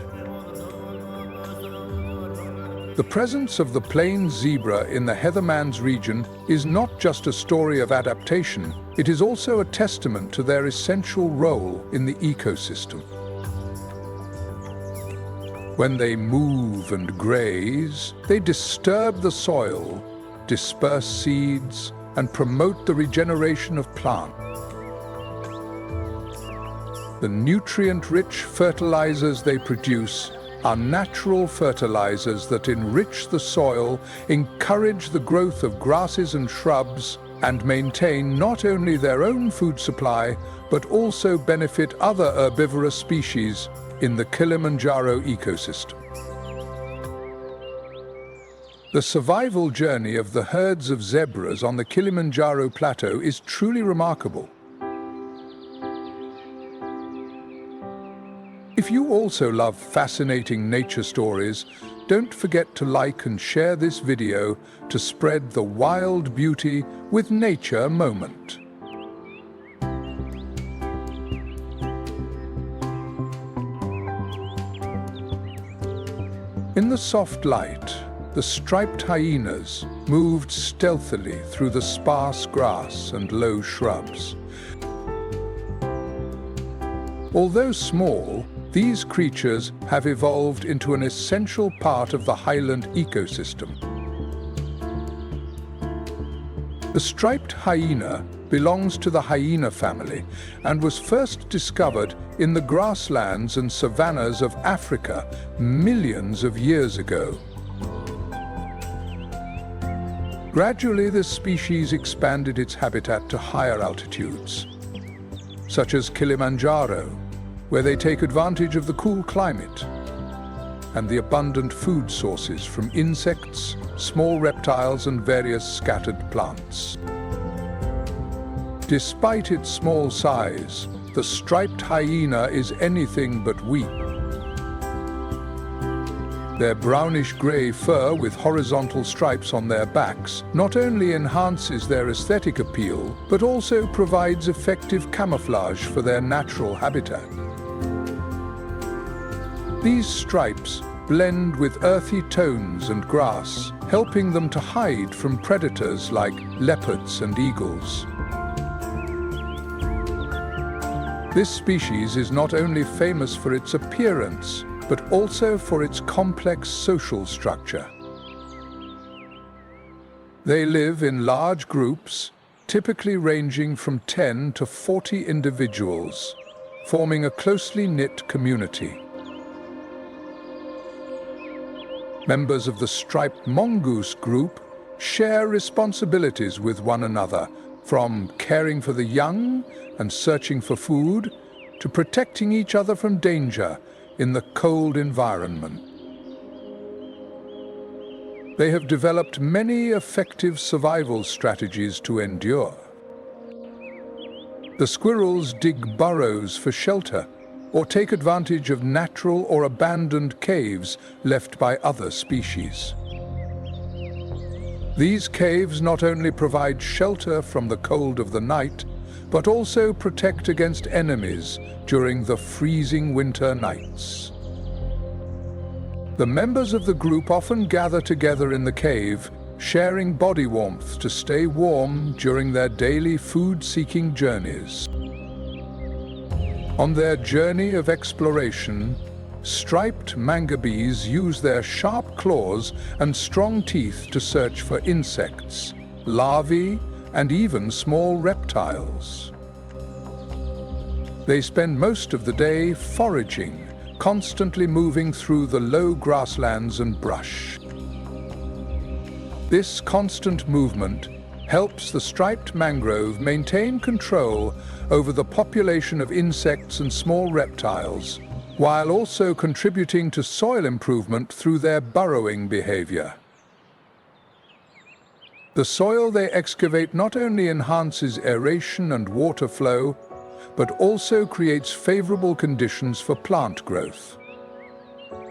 A: The presence of the plains zebra in the Heathermans region is not just a story of adaptation, it is also a testament to their essential role in the ecosystem. When they move and graze, they disturb the soil, disperse seeds, and promote the regeneration of plants. The nutrient-rich fertilizers they produce are natural fertilizers that enrich the soil, encourage the growth of grasses and shrubs, and maintain not only their own food supply, but also benefit other herbivorous species in the Kilimanjaro ecosystem. The survival journey of the herds of zebras on the Kilimanjaro plateau is truly remarkable. If you also love fascinating nature stories, don't forget to like and share this video to spread the wild beauty with nature moment. In the soft light, the striped hyenas moved stealthily through the sparse grass and low shrubs. Although small, these creatures have evolved into an essential part of the highland ecosystem. The striped hyena belongs to the hyena family and was first discovered in the grasslands and savannas of Africa millions of years ago. Gradually, this species expanded its habitat to higher altitudes, such as Kilimanjaro, where they take advantage of the cool climate and the abundant food sources from insects, small reptiles, and various scattered plants. Despite its small size, the striped hyena is anything but weak. Their brownish-gray fur with horizontal stripes on their backs not only enhances their aesthetic appeal, but also provides effective camouflage for their natural habitat. These stripes blend with earthy tones and grass, helping them to hide from predators like leopards and eagles. This species is not only famous for its appearance, but also for its complex social structure. They live in large groups, typically ranging from 10 to 40 individuals, forming a closely knit community. Members of the striped mongoose group share responsibilities with one another, from caring for the young and searching for food, to protecting each other from danger in the cold environment. They have developed many effective survival strategies to endure. The squirrels dig burrows for shelter, or take advantage of natural or abandoned caves left by other species. These caves not only provide shelter from the cold of the night, but also protect against enemies during the freezing winter nights. The members of the group often gather together in the cave, sharing body warmth to stay warm during their daily food-seeking journeys. On their journey of exploration, striped mangabees use their sharp claws and strong teeth to search for insects, larvae, and even small reptiles. They spend most of the day foraging, constantly moving through the low grasslands and brush. This constant movement helps the striped mangrove maintain control over the population of insects and small reptiles, while also contributing to soil improvement through their burrowing behavior. The soil they excavate not only enhances aeration and water flow, but also creates favorable conditions for plant growth.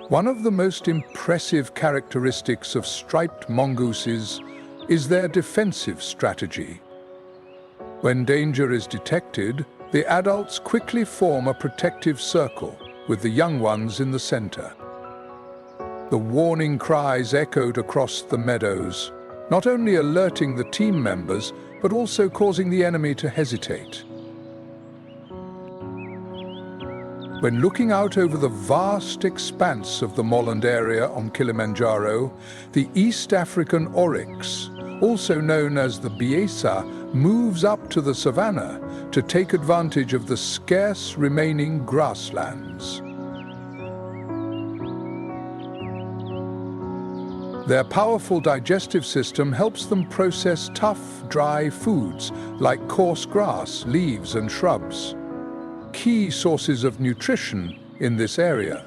A: One of the most impressive characteristics of striped mongooses is their defensive strategy. When danger is detected, the adults quickly form a protective circle, with the young ones in the center. The warning cries echoed across the meadows, not only alerting the team members, but also causing the enemy to hesitate. When looking out over the vast expanse of the moorland area on Kilimanjaro, the East African oryx, also known as the biesa, moves up to the savanna to take advantage of the scarce remaining grasslands. Their powerful digestive system helps them process tough, dry foods like coarse grass, leaves and shrubs, key sources of nutrition in this area.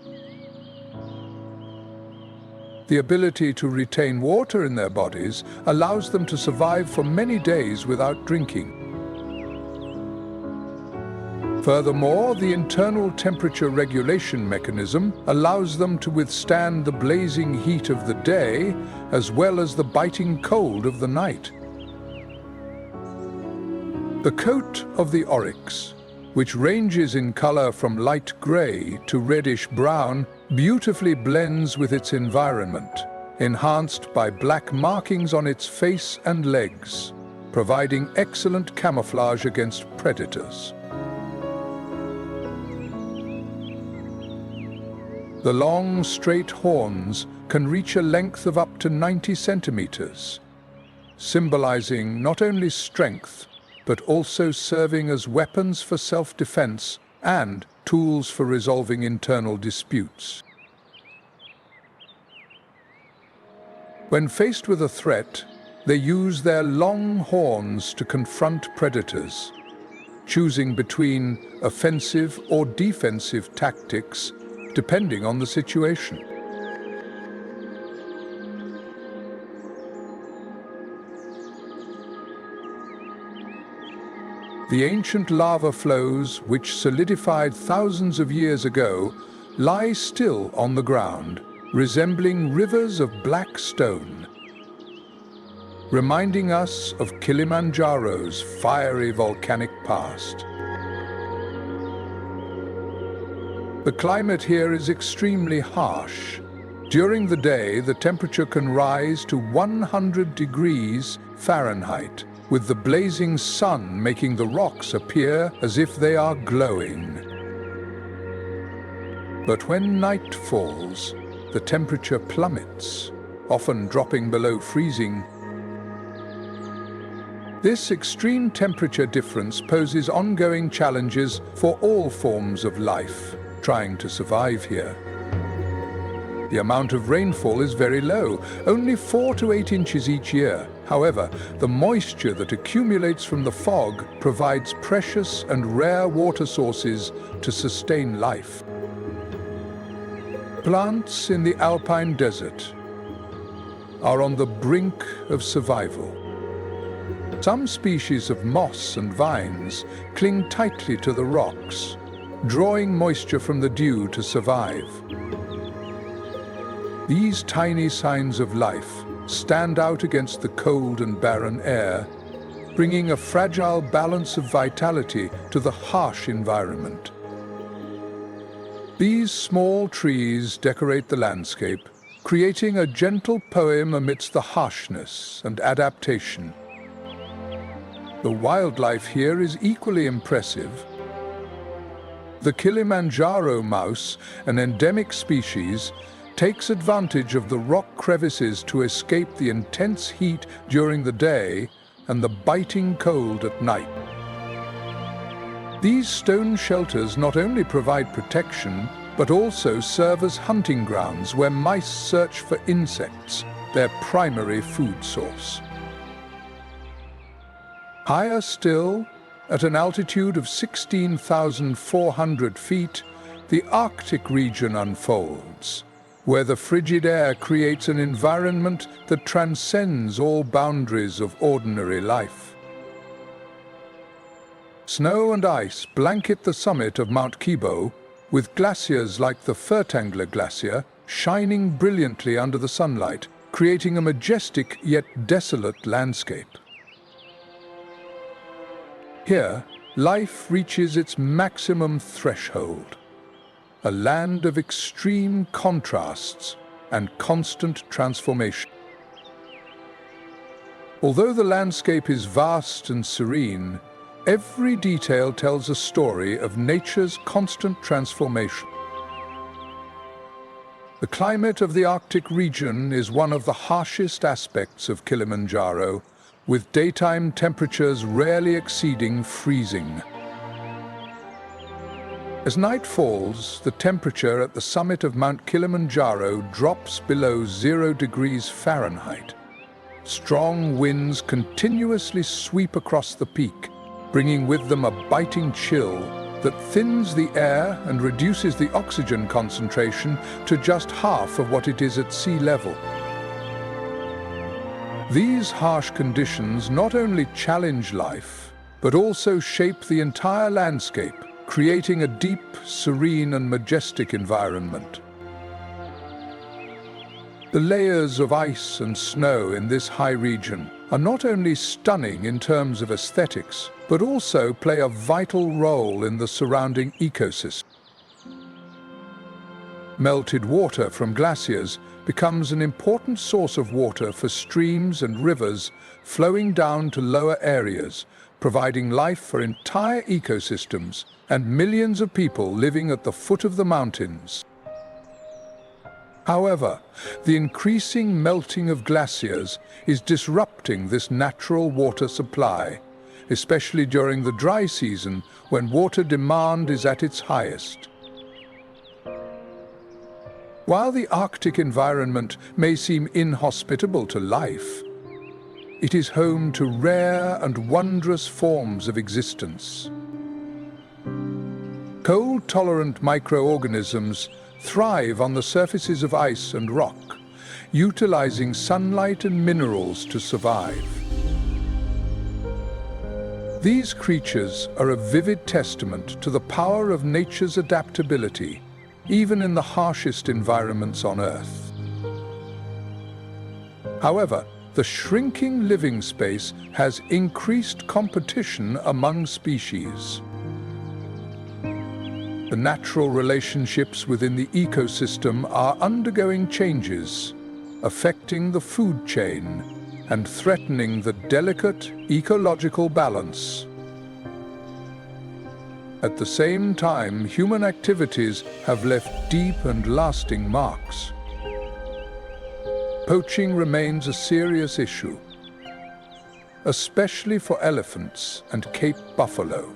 A: The ability to retain water in their bodies allows them to survive for many days without drinking. Furthermore, the internal temperature regulation mechanism allows them to withstand the blazing heat of the day as well as the biting cold of the night. The coat of the oryx, which ranges in color from light gray to reddish brown, beautifully blends with its environment, enhanced by black markings on its face and legs, providing excellent camouflage against predators. The long, straight horns can reach a length of up to 90 centimeters, symbolizing not only strength, but also serving as weapons for self-defense and tools for resolving internal disputes. When faced with a threat, they use their long horns to confront predators, choosing between offensive or defensive tactics depending on the situation. The ancient lava flows, which solidified thousands of years ago, lie still on the ground, resembling rivers of black stone, reminding us of Kilimanjaro's fiery volcanic past. The climate here is extremely harsh. During the day, the temperature can rise to 100 degrees Fahrenheit, with the blazing sun making the rocks appear as if they are glowing. But when night falls, the temperature plummets, often dropping below freezing. This extreme temperature difference poses ongoing challenges for all forms of life trying to survive here. The amount of rainfall is very low, only 4 to 8 inches each year. However, the moisture that accumulates from the fog provides precious and rare water sources to sustain life. Plants in the alpine desert are on the brink of survival. Some species of moss and vines cling tightly to the rocks, drawing moisture from the dew to survive. These tiny signs of life stand out against the cold and barren air, bringing a fragile balance of vitality to the harsh environment. These small trees decorate the landscape, creating a gentle poem amidst the harshness and adaptation. The wildlife here is equally impressive. The Kilimanjaro mouse, an endemic species, takes advantage of the rock crevices to escape the intense heat during the day and the biting cold at night. These stone shelters not only provide protection, but also serve as hunting grounds where mice search for insects, their primary food source. Higher still, at an altitude of 16,400 feet, the Arctic region unfolds, where the frigid air creates an environment that transcends all boundaries of ordinary life. Snow and ice blanket the summit of Mount Kibo, with glaciers like the Furtangler Glacier shining brilliantly under the sunlight, creating a majestic yet desolate landscape. Here, life reaches its maximum threshold, a land of extreme contrasts and constant transformation. Although the landscape is vast and serene, Every detail tells a story of nature's constant transformation. The climate of the Arctic region is one of the harshest aspects of Kilimanjaro, with daytime temperatures rarely exceeding freezing. As night falls, the temperature at the summit of Mount Kilimanjaro drops below 0 degrees Fahrenheit. Strong winds continuously sweep across the peak, bringing with them a biting chill that thins the air and reduces the oxygen concentration to just half of what it is at sea level. These harsh conditions not only challenge life, but also shape the entire landscape, creating a deep, serene and majestic environment. The layers of ice and snow in this high region are not only stunning in terms of aesthetics, but also play a vital role in the surrounding ecosystem. Melted water from glaciers becomes an important source of water for streams and rivers flowing down to lower areas, providing life for entire ecosystems and millions of people living at the foot of the mountains. However, the increasing melting of glaciers is disrupting this natural water supply, especially during the dry season when water demand is at its highest. While the Arctic environment may seem inhospitable to life, it is home to rare and wondrous forms of existence. Cold-tolerant microorganisms thrive on the surfaces of ice and rock, utilizing sunlight and minerals to survive. These creatures are a vivid testament to the power of nature's adaptability, even in the harshest environments on Earth. However, the shrinking living space has increased competition among species. The natural relationships within the ecosystem are undergoing changes, affecting the food chain and threatening the delicate ecological balance. At the same time, human activities have left deep and lasting marks. Poaching remains a serious issue, especially for elephants and Cape buffalo.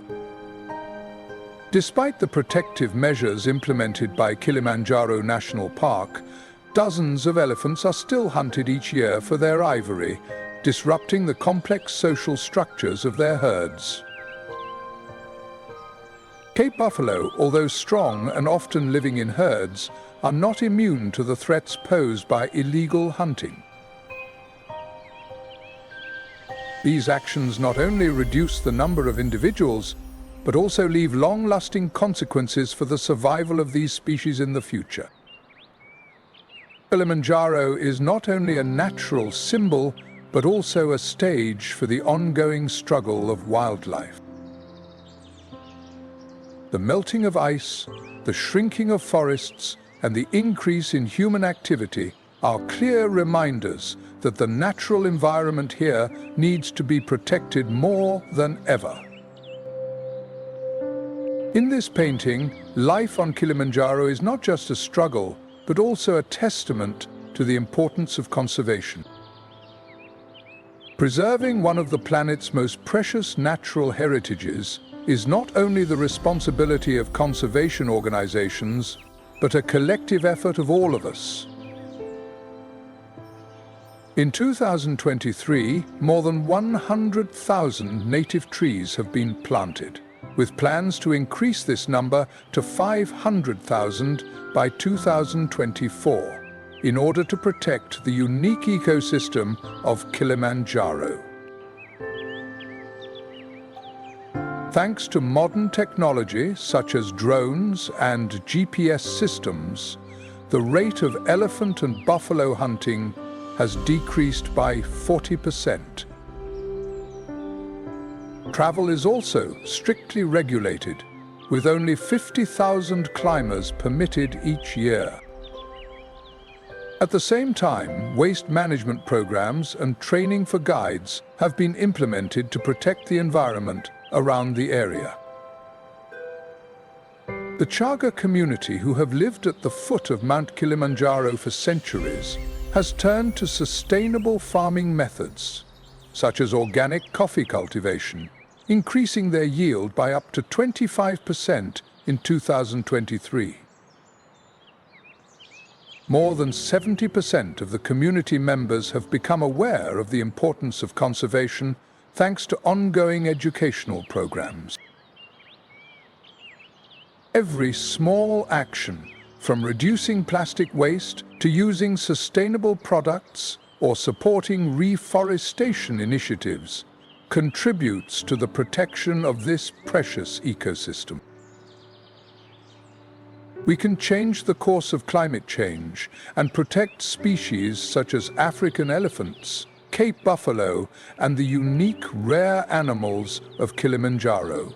A: Despite the protective measures implemented by Kilimanjaro National Park, dozens of elephants are still hunted each year for their ivory, disrupting the complex social structures of their herds. Cape buffalo, although strong and often living in herds, are not immune to the threats posed by illegal hunting. These actions not only reduce the number of individuals, but also leave long-lasting consequences for the survival of these species in the future. Kilimanjaro is not only a natural symbol, but also a stage for the ongoing struggle of wildlife. The melting of ice, the shrinking of forests, and the increase in human activity are clear reminders that the natural environment here needs to be protected more than ever. In this painting, life on Kilimanjaro is not just a struggle, but also a testament to the importance of conservation. Preserving one of the planet's most precious natural heritages is not only the responsibility of conservation organizations, but a collective effort of all of us. In 2023, more than 100,000 native trees have been planted, with plans to increase this number to 500,000 by 2024, in order to protect the unique ecosystem of Kilimanjaro. Thanks to modern technology such as drones and GPS systems, the rate of elephant and buffalo hunting has decreased by 40%. Travel is also strictly regulated, with only 50,000 climbers permitted each year. At the same time, waste management programs and training for guides have been implemented to protect the environment around the area. The Chaga community, who have lived at the foot of Mount Kilimanjaro for centuries, has turned to sustainable farming methods, such as organic coffee cultivation, increasing their yield by up to 25% in 2023. More than 70% of the community members have become aware of the importance of conservation thanks to ongoing educational programs. Every small action, from reducing plastic waste to using sustainable products or supporting reforestation initiatives, contributes to the protection of this precious ecosystem. We can change the course of climate change and protect species such as African elephants, Cape buffalo, and the unique rare animals of Kilimanjaro.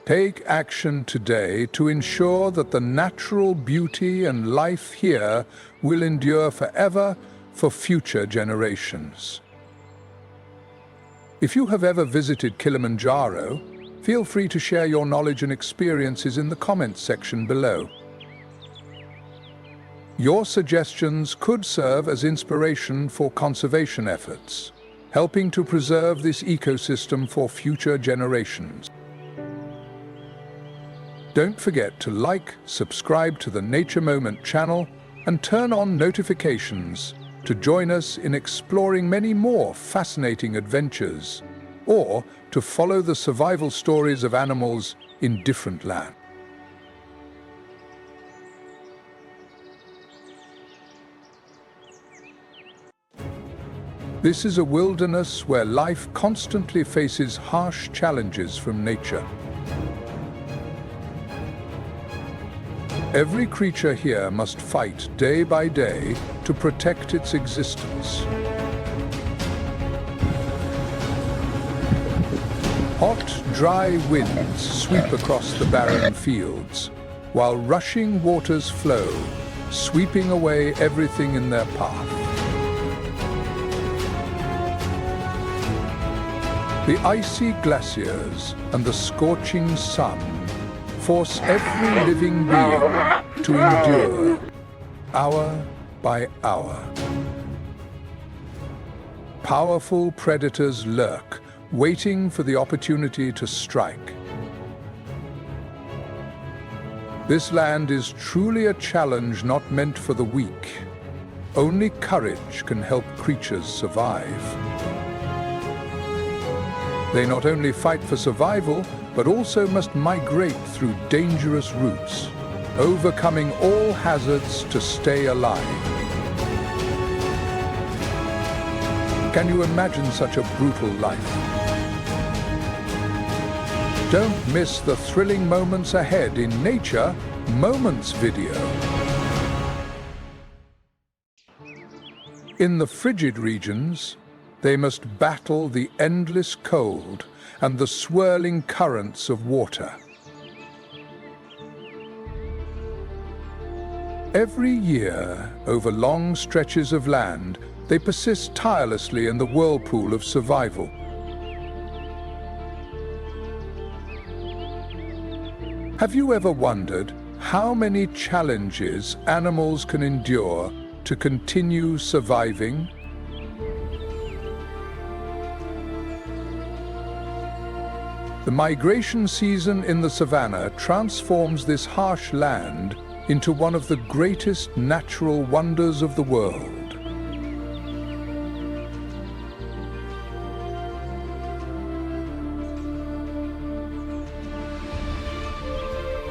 A: Take action today to ensure that the natural beauty and life here will endure forever for future generations. If you have ever visited Kilimanjaro, feel free to share your knowledge and experiences in the comments section below. Your suggestions could serve as inspiration for conservation efforts, helping to preserve this ecosystem for future generations. Don't forget to like, subscribe to the Nature Moment channel, and turn on notifications to join us in exploring many more fascinating adventures, or to follow the survival stories of animals in different lands. This is a wilderness where life constantly faces harsh challenges from nature. Every creature here must fight day by day to protect its existence. Hot, dry winds sweep across the barren fields, while rushing waters flow, sweeping away everything in their path. The icy glaciers and the scorching sun force every living being to endure, hour by hour. Powerful predators lurk, waiting for the opportunity to strike. This land is truly a challenge not meant for the weak. Only courage can help creatures survive. They not only fight for survival, but also must migrate through dangerous routes, overcoming all hazards to stay alive. Can you imagine such a brutal life? Don't miss the thrilling moments ahead in Nature Moments video. In the frigid regions, they must battle the endless cold and the swirling currents of water. Every year, over long stretches of land, they persist tirelessly in the whirlpool of survival. Have you ever wondered how many challenges animals can endure to continue surviving? The migration season in the savanna transforms this harsh land into one of the greatest natural wonders of the world.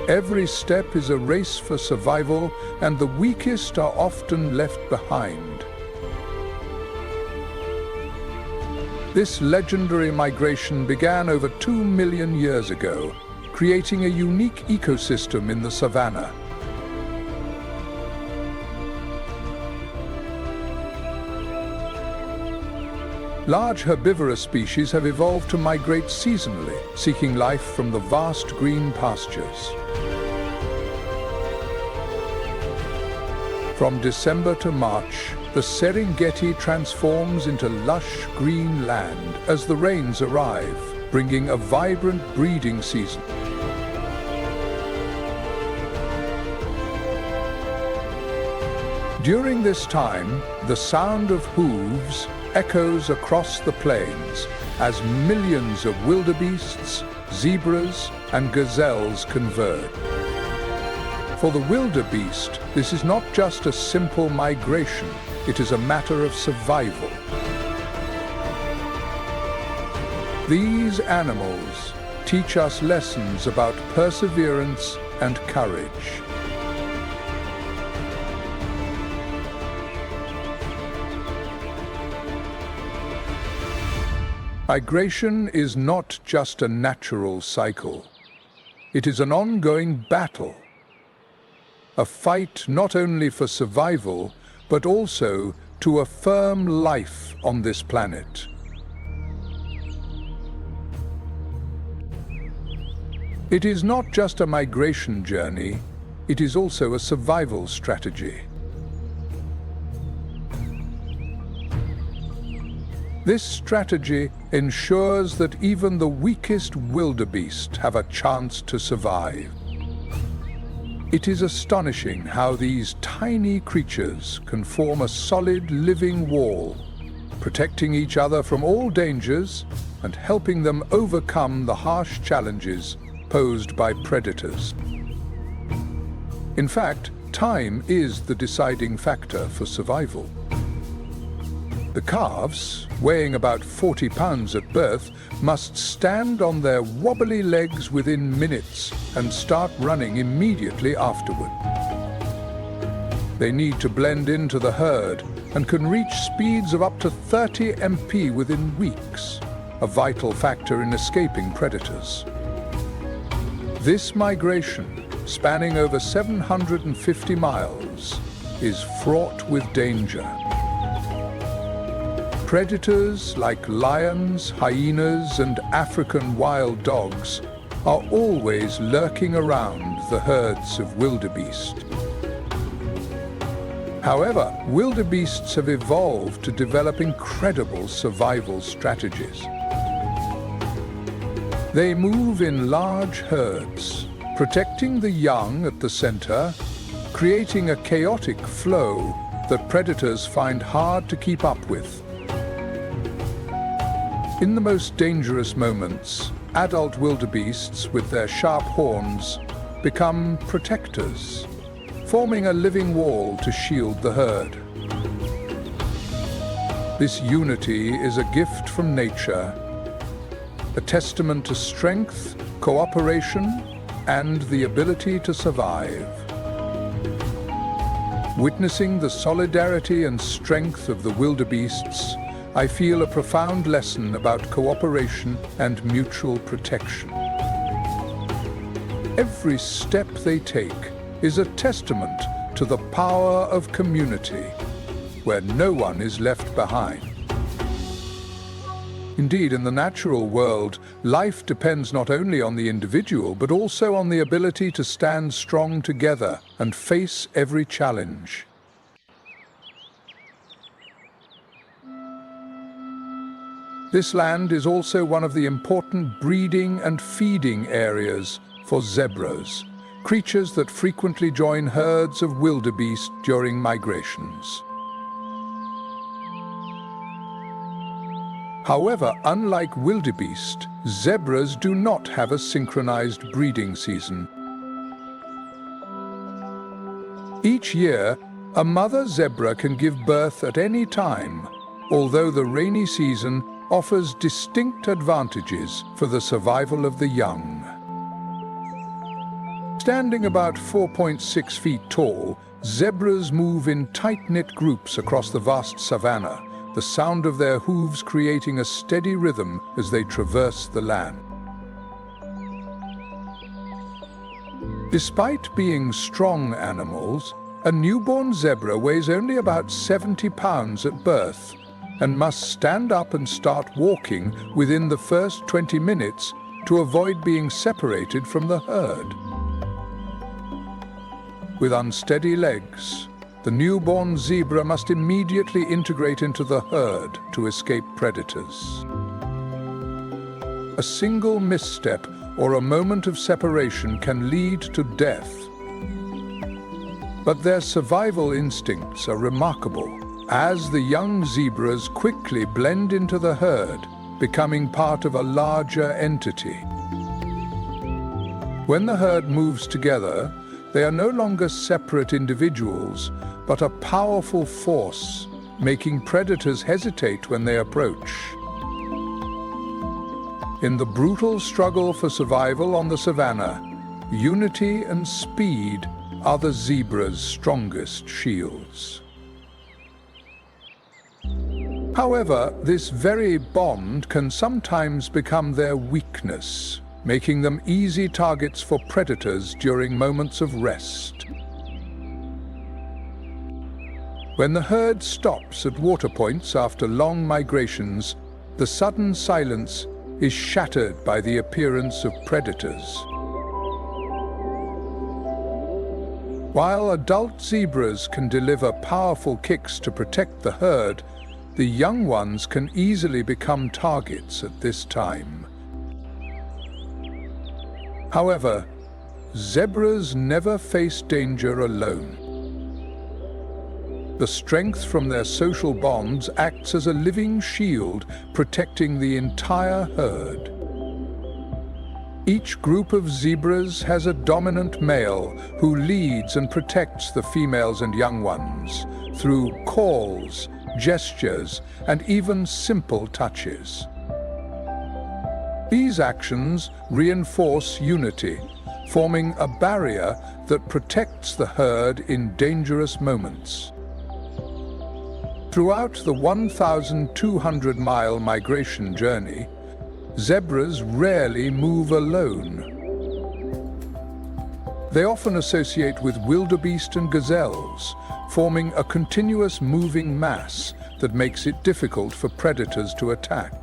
A: Every step is a race for survival, and the weakest are often left behind. This legendary migration began over 2 million years ago, creating a unique ecosystem in the savanna. Large herbivorous species have evolved to migrate seasonally, seeking life from the vast green pastures. From December to March, the Serengeti transforms into lush green land as the rains arrive, bringing a vibrant breeding season. During this time, the sound of hooves echoes across the plains as millions of wildebeests, zebras, and gazelles converge. For the wildebeest, this is not just a simple migration, it is a matter of survival. These animals teach us lessons about perseverance and courage. Migration is not just a natural cycle. It is an ongoing battle. A fight not only for survival, but also to affirm life on this planet. It is not just a migration journey, it is also a survival strategy. This strategy ensures that even the weakest wildebeest have a chance to survive. It is astonishing how these tiny creatures can form a solid living wall, protecting each other from all dangers and helping them overcome the harsh challenges posed by predators. In fact, time is the deciding factor for survival. The calves, weighing about 40 pounds at birth, must stand on their wobbly legs within minutes and start running immediately afterward. They need to blend into the herd and can reach speeds of up to 30 mph within weeks, a vital factor in escaping predators. This migration, spanning over 750 miles, is fraught with danger. Predators like lions, hyenas, and African wild dogs are always lurking around the herds of wildebeest. However, wildebeests have evolved to develop incredible survival strategies. They move in large herds, protecting the young at the center, creating a chaotic flow that predators find hard to keep up with. In the most dangerous moments, adult wildebeests with their sharp horns become protectors, forming a living wall to shield the herd. This unity is a gift from nature, a testament to strength, cooperation, and the ability to survive. Witnessing the solidarity and strength of the wildebeests, I feel a profound lesson about cooperation and mutual protection. Every step they take is a testament to the power of community, where no one is left behind. Indeed, in the natural world, life depends not only on the individual, but also on the ability to stand strong together and face every challenge. This land is also one of the important breeding and feeding areas for zebras, creatures that frequently join herds of wildebeest during migrations. However, unlike wildebeest, zebras do not have a synchronized breeding season. Each year, a mother zebra can give birth at any time, although the rainy season offers distinct advantages for the survival of the young. Standing about 4.6 feet tall, zebras move in tight-knit groups across the vast savanna, the sound of their hooves creating a steady rhythm as they traverse the land. Despite being strong animals, a newborn zebra weighs only about 70 pounds at birth and must stand up and start walking within the first 20 minutes to avoid being separated from the herd. With unsteady legs, the newborn zebra must immediately integrate into the herd to escape predators. A single misstep or a moment of separation can lead to death. But their survival instincts are remarkable, as the young zebras quickly blend into the herd, becoming part of a larger entity. When the herd moves together, they are no longer separate individuals, but a powerful force, making predators hesitate when they approach. In the brutal struggle for survival on the savannah, unity and speed are the zebra's strongest shields. However, this very bond can sometimes become their weakness, making them easy targets for predators during moments of rest. When the herd stops at water points after long migrations, the sudden silence is shattered by the appearance of predators. While adult zebras can deliver powerful kicks to protect the herd, the young ones can easily become targets at this time. However, zebras never face danger alone. The strength from their social bonds acts as a living shield, protecting the entire herd. Each group of zebras has a dominant male who leads and protects the females and young ones through calls, gestures, and even simple touches. These actions reinforce unity, forming a barrier that protects the herd in dangerous moments. Throughout the 1,200-mile migration journey, zebras rarely move alone. They often associate with wildebeest and gazelles, forming a continuous moving mass that makes it difficult for predators to attack.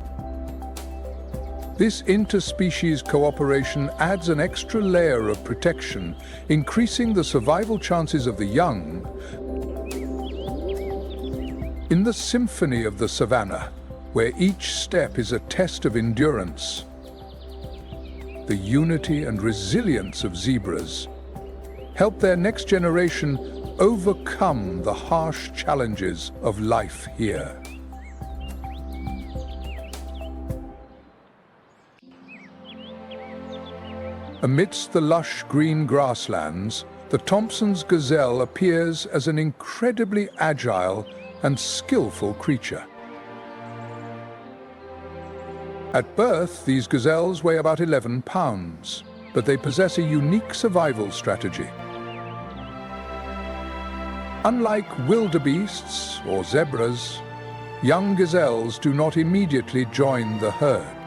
A: This interspecies cooperation adds an extra layer of protection, increasing the survival chances of the young. In the symphony of the savannah, where each step is a test of endurance, the unity and resilience of zebras help their next generation overcome the harsh challenges of life here. Amidst the lush green grasslands, the Thompson's gazelle appears as an incredibly agile and skillful creature. At birth, these gazelles weigh about 11 pounds, but they possess a unique survival strategy. Unlike wildebeests or zebras, young gazelles do not immediately join the herd.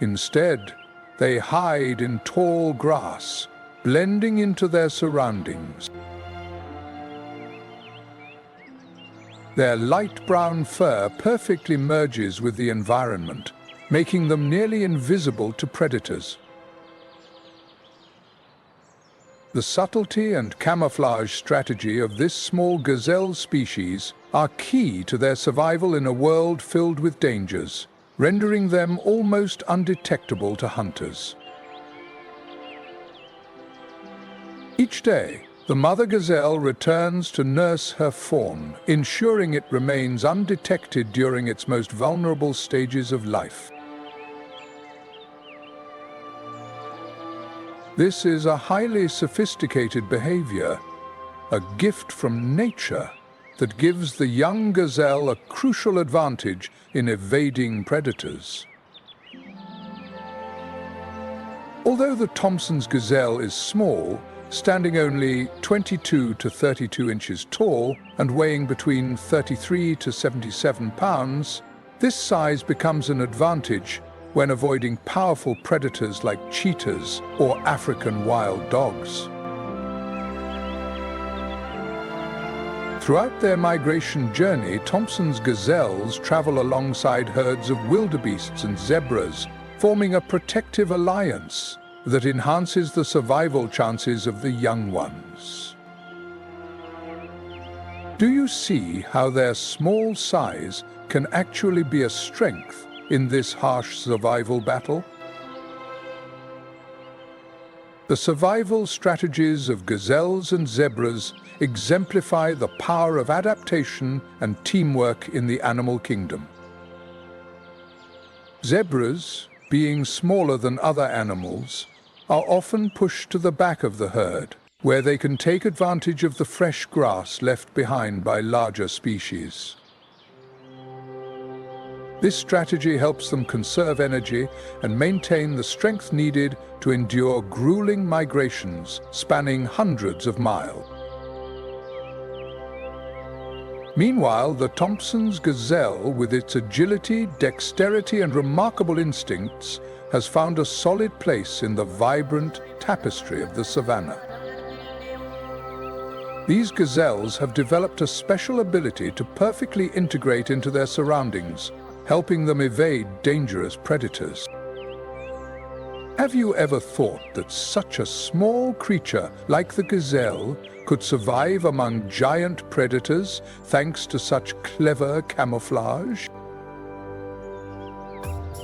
A: Instead, they hide in tall grass, blending into their surroundings. Their light brown fur perfectly merges with the environment, making them nearly invisible to predators. The subtlety and camouflage strategy of this small gazelle species are key to their survival in a world filled with dangers, rendering them almost undetectable to hunters. Each day, the mother gazelle returns to nurse her fawn, ensuring it remains undetected during its most vulnerable stages of life. This is a highly sophisticated behavior, a gift from nature that gives the young gazelle a crucial advantage in evading predators. Although the Thompson's gazelle is small, standing only 22 to 32 inches tall and weighing between 33 to 77 pounds, this size becomes an advantage when avoiding powerful predators like cheetahs or African wild dogs. Throughout their migration journey, Thompson's gazelles travel alongside herds of wildebeests and zebras, forming a protective alliance that enhances the survival chances of the young ones. Do you see how their small size can actually be a strength in this harsh survival battle? The survival strategies of gazelles and zebras exemplify the power of adaptation and teamwork in the animal kingdom. Zebras, being smaller than other animals, are often pushed to the back of the herd, where they can take advantage of the fresh grass left behind by larger species. This strategy helps them conserve energy and maintain the strength needed to endure grueling migrations spanning hundreds of miles. Meanwhile, the Thompson's gazelle, with its agility, dexterity, and remarkable instincts, has found a solid place in the vibrant tapestry of the savannah. These gazelles have developed a special ability to perfectly integrate into their surroundings, helping them evade dangerous predators. Have you ever thought that such a small creature like the gazelle could survive among giant predators thanks to such clever camouflage?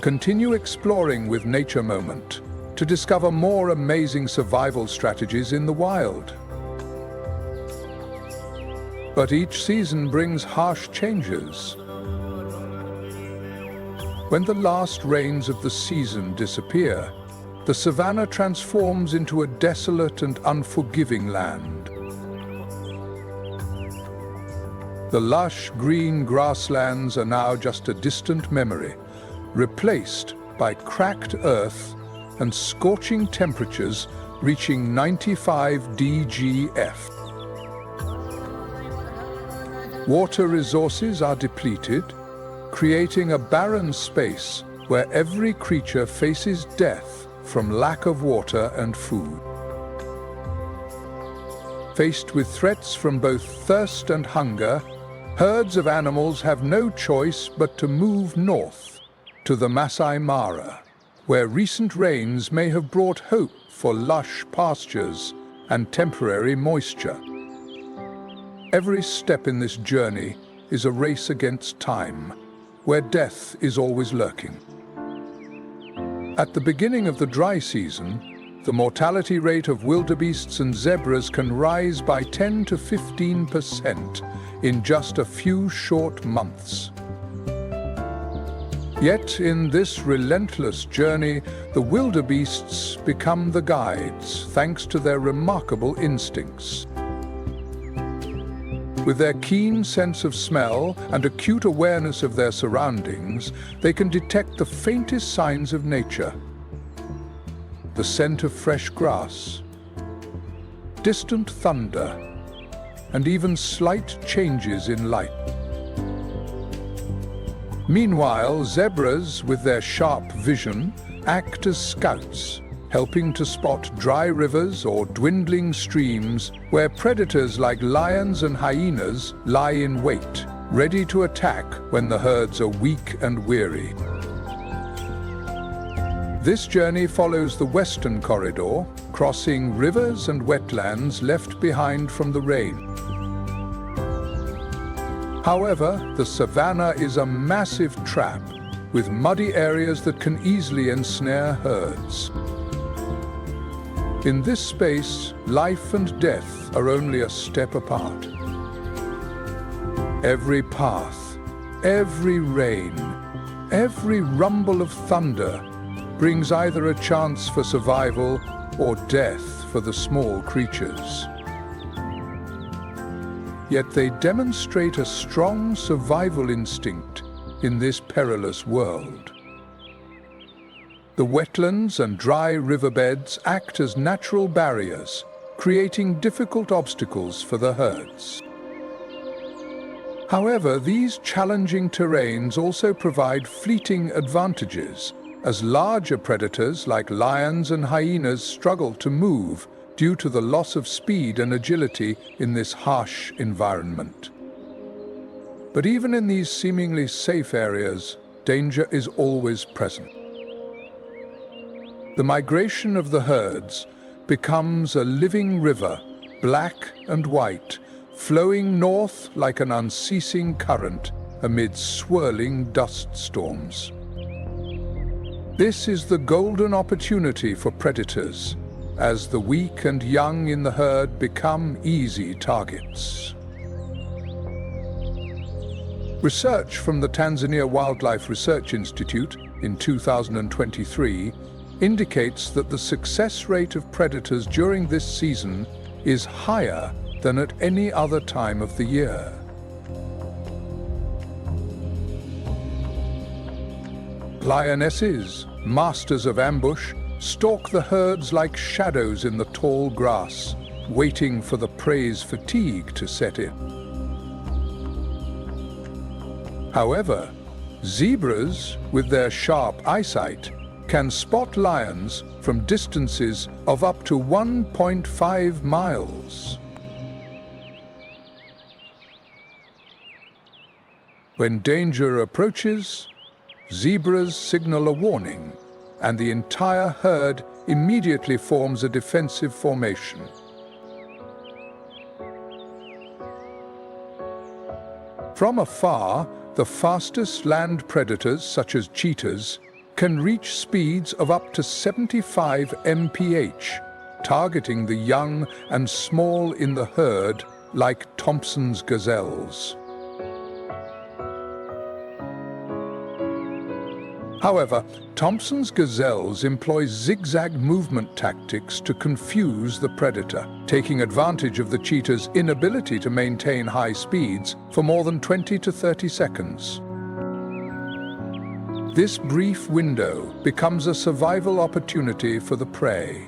A: Continue exploring with Nature Moment to discover more amazing survival strategies in the wild. But each season brings harsh changes. When the last rains of the season disappear, the savannah transforms into a desolate and unforgiving land. The lush green grasslands are now just a distant memory, replaced by cracked earth and scorching temperatures reaching 95 DGF. Water resources are depleted, creating a barren space where every creature faces death from lack of water and food. Faced with threats from both thirst and hunger, herds of animals have no choice but to move north to the Masai Mara, where recent rains may have brought hope for lush pastures and temporary moisture. Every step in this journey is a race against time, where death is always lurking. At the beginning of the dry season, the mortality rate of wildebeests and zebras can rise by 10 to 15% in just a few short months. Yet in this relentless journey, the wildebeests become the guides thanks to their remarkable instincts. With their keen sense of smell and acute awareness of their surroundings, they can detect the faintest signs of nature. The scent of fresh grass, distant thunder, and even slight changes in light. Meanwhile, zebras, with their sharp vision, act as scouts, helping to spot dry rivers or dwindling streams where predators like lions and hyenas lie in wait, ready to attack when the herds are weak and weary. This journey follows the western corridor, crossing rivers and wetlands left behind from the rain. However, the savannah is a massive trap, with muddy areas that can easily ensnare herds. In this space, life and death are only a step apart. Every path, every rain, every rumble of thunder brings either a chance for survival or death for the small creatures. Yet they demonstrate a strong survival instinct in this perilous world. The wetlands and dry riverbeds act as natural barriers, creating difficult obstacles for the herds. However, these challenging terrains also provide fleeting advantages, as larger predators like lions and hyenas struggle to move due to the loss of speed and agility in this harsh environment. But even in these seemingly safe areas, danger is always present. The migration of the herds becomes a living river, black and white, flowing north like an unceasing current, amid swirling dust storms. This is the golden opportunity for predators, as the weak and young in the herd become easy targets. Research from the Tanzania Wildlife Research Institute in 2023 indicates that the success rate of predators during this season is higher than at any other time of the year. Lionesses, masters of ambush, stalk the herds like shadows in the tall grass, waiting for the prey's fatigue to set in. However, zebras, with their sharp eyesight, can spot lions from distances of up to 1.5 miles. When danger approaches, zebras signal a warning, and the entire herd immediately forms a defensive formation. From afar, the fastest land predators, such as cheetahs, can reach speeds of up to 75 mph, targeting the young and small in the herd like Thompson's gazelles. However, Thompson's gazelles employ zigzag movement tactics to confuse the predator, taking advantage of the cheetah's inability to maintain high speeds for more than 20 to 30 seconds. This brief window becomes a survival opportunity for the prey.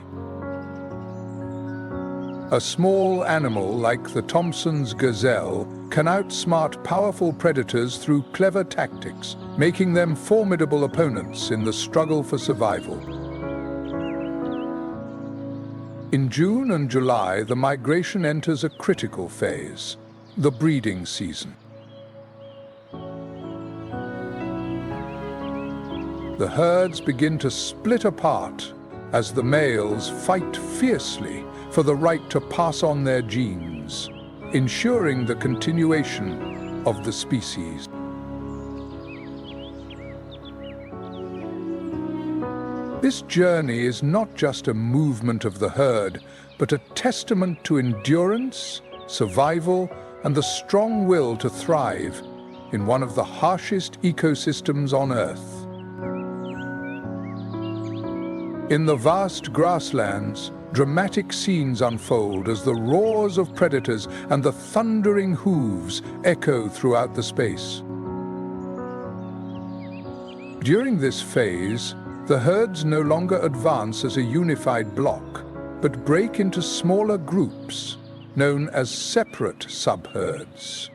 A: A small animal like the Thompson's gazelle can outsmart powerful predators through clever tactics, making them formidable opponents in the struggle for survival. In June and July, the migration enters a critical phase, the breeding season. The herds begin to split apart as the males fight fiercely for the right to pass on their genes, ensuring the continuation of the species. This journey is not just a movement of the herd, but a testament to endurance, survival, and the strong will to thrive in one of the harshest ecosystems on Earth. In the vast grasslands, dramatic scenes unfold as the roars of predators and the thundering hooves echo throughout the space. During this phase, the herds no longer advance as a unified block, but break into smaller groups, known as separate subherds.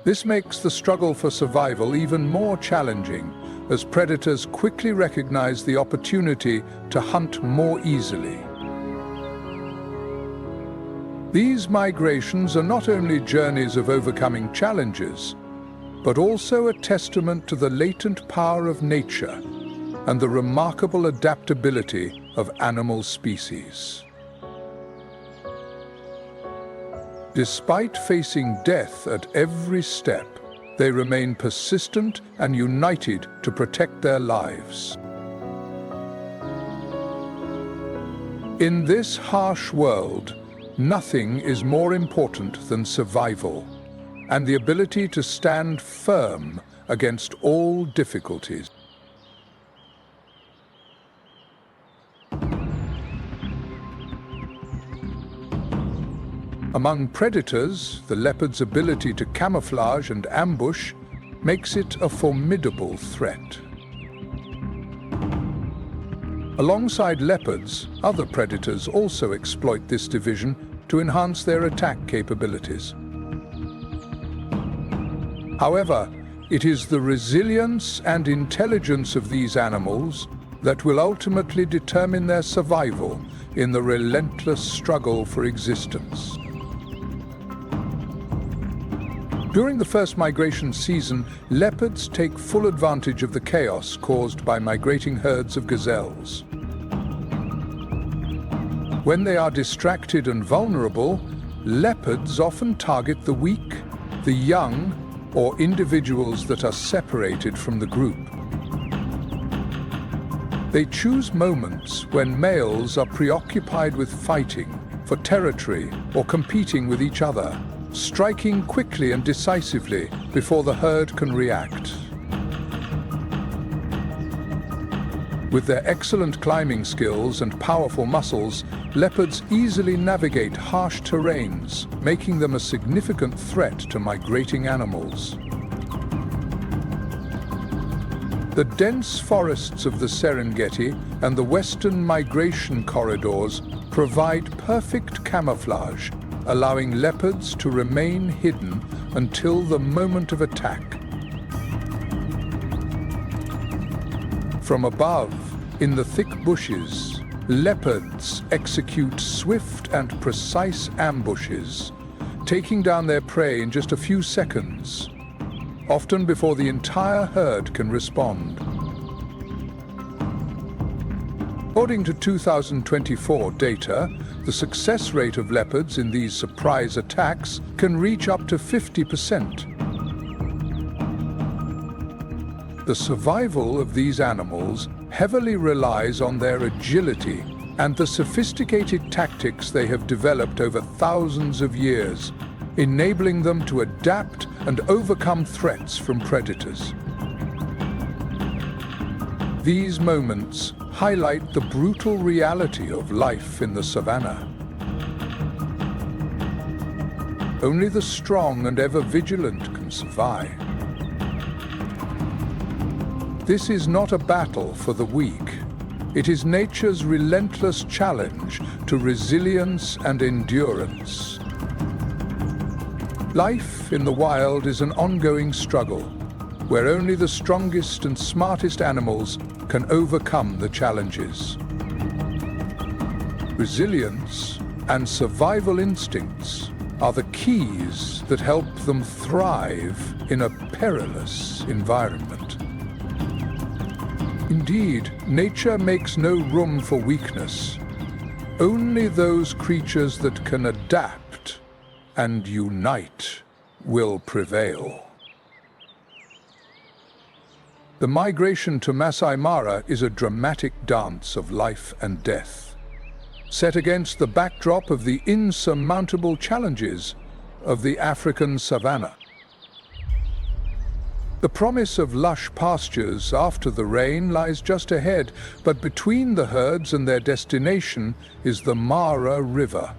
A: This makes the struggle for survival even more challenging, as predators quickly recognize the opportunity to hunt more easily. These migrations are not only journeys of overcoming challenges, but also a testament to the latent power of nature and the remarkable adaptability of animal species. Despite facing death at every step, they remain persistent and united to protect their lives. In this harsh world, nothing is more important than survival and the ability to stand firm against all difficulties. Among predators, the leopard's ability to camouflage and ambush makes it a formidable threat. Alongside leopards, other predators also exploit this division to enhance their attack capabilities. However, it is the resilience and intelligence of these animals that will ultimately determine their survival in the relentless struggle for existence. During the first migration season, leopards take full advantage of the chaos caused by migrating herds of gazelles. When they are distracted and vulnerable, leopards often target the weak, the young, or individuals that are separated from the group. They choose moments when males are preoccupied with fighting for territory or competing with each other, striking quickly and decisively before the herd can react. With their excellent climbing skills and powerful muscles, leopards easily navigate harsh terrains, making them a significant threat to migrating animals. The dense forests of the Serengeti and the western migration corridors provide perfect camouflage, allowing leopards to remain hidden until the moment of attack. From above, in the thick bushes, leopards execute swift and precise ambushes, taking down their prey in just a few seconds, often before the entire herd can respond. According to 2024 data, the success rate of leopards in these surprise attacks can reach up to 50%. The survival of these animals heavily relies on their agility and the sophisticated tactics they have developed over thousands of years, enabling them to adapt and overcome threats from predators. These moments highlight the brutal reality of life in the savannah. Only the strong and ever vigilant can survive. This is not a battle for the weak. It is nature's relentless challenge to resilience and endurance. Life in the wild is an ongoing struggle, where only the strongest and smartest animals can overcome the challenges. Resilience and survival instincts are the keys that help them thrive in a perilous environment. Indeed, nature makes no room for weakness. Only those creatures that can adapt and unite will prevail. The migration to Masai Mara is a dramatic dance of life and death, set against the backdrop of the insurmountable challenges of the African savanna. The promise of lush pastures after the rain lies just ahead, but between the herds and their destination is the Mara River,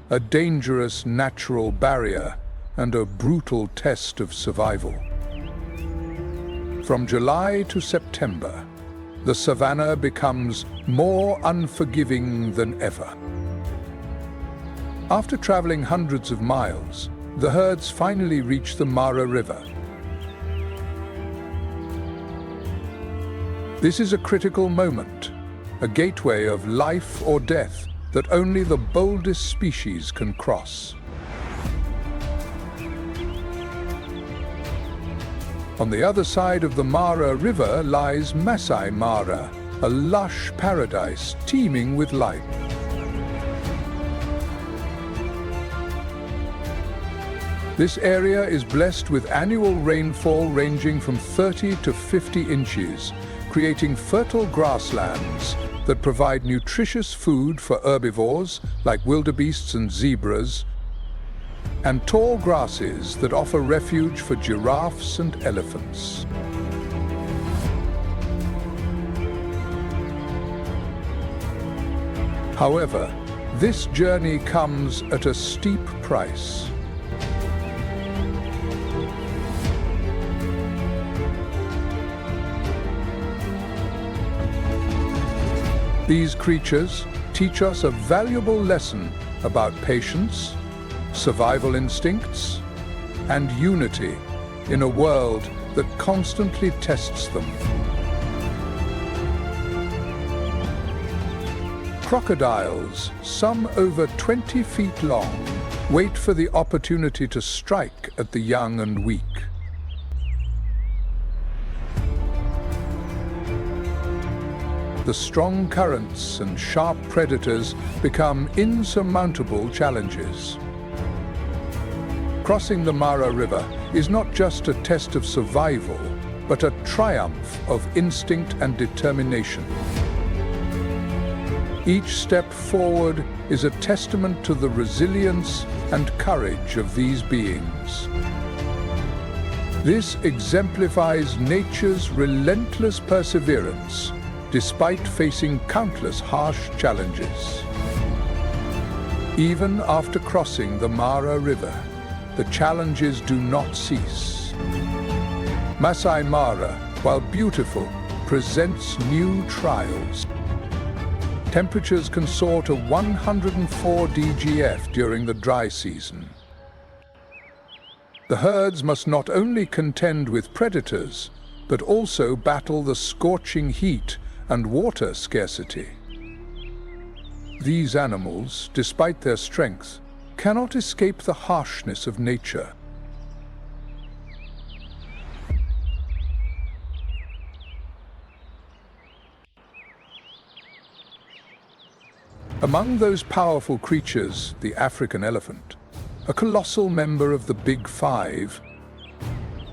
A: a dangerous natural barrier and a brutal test of survival. From July to September, the savanna becomes more unforgiving than ever. After traveling hundreds of miles, the herds finally reach the Mara River. This is a critical moment, a gateway of life or death that only the boldest species can cross. On the other side of the Mara River lies Masai Mara, a lush paradise teeming with life. This area is blessed with annual rainfall ranging from 30 to 50 inches, creating fertile grasslands that provide nutritious food for herbivores like wildebeests and zebras, and tall grasses that offer refuge for giraffes and elephants. However, this journey comes at a steep price. These creatures teach us a valuable lesson about patience, survival instincts, and unity in a world that constantly tests them. Crocodiles, some over 20 feet long, wait for the opportunity to strike at the young and weak. The strong currents and sharp predators become insurmountable challenges. Crossing the Mara River is not just a test of survival, but a triumph of instinct and determination. Each step forward is a testament to the resilience and courage of these beings. This exemplifies nature's relentless perseverance, despite facing countless harsh challenges. Even after crossing the Mara River, the challenges do not cease. Masai Mara, while beautiful, presents new trials. Temperatures can soar to 104 DGF during the dry season. The herds must not only contend with predators, but also battle the scorching heat and water scarcity. These animals, despite their strength, cannot escape the harshness of nature. Among those powerful creatures, the African elephant, a colossal member of the Big Five,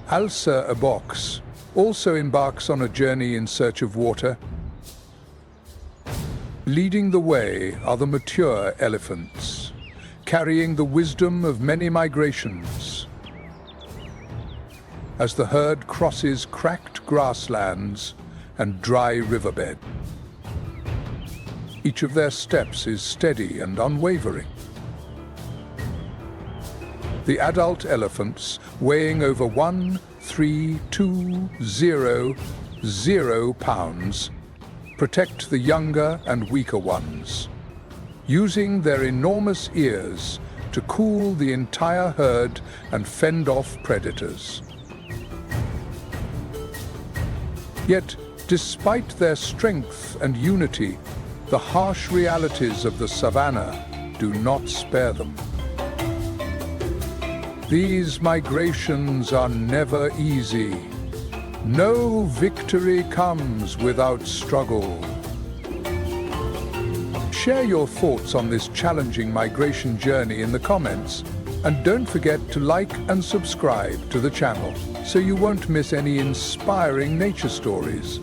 A: Alsa Abox also embarks on a journey in search of water. Leading the way are the mature elephants, carrying the wisdom of many migrations. As the herd crosses cracked grasslands and dry riverbed, each of their steps is steady and unwavering. The adult elephants, weighing over 1,3,2,0,0 pounds, protect the younger and weaker ones, using their enormous ears to cool the entire herd and fend off predators. Yet, despite their strength and unity, the harsh realities of the savannah do not spare them. These migrations are never easy. No victory comes without struggle. Share your thoughts on this challenging migration journey in the comments, and don't forget to like and subscribe to the channel so you won't miss any inspiring nature stories.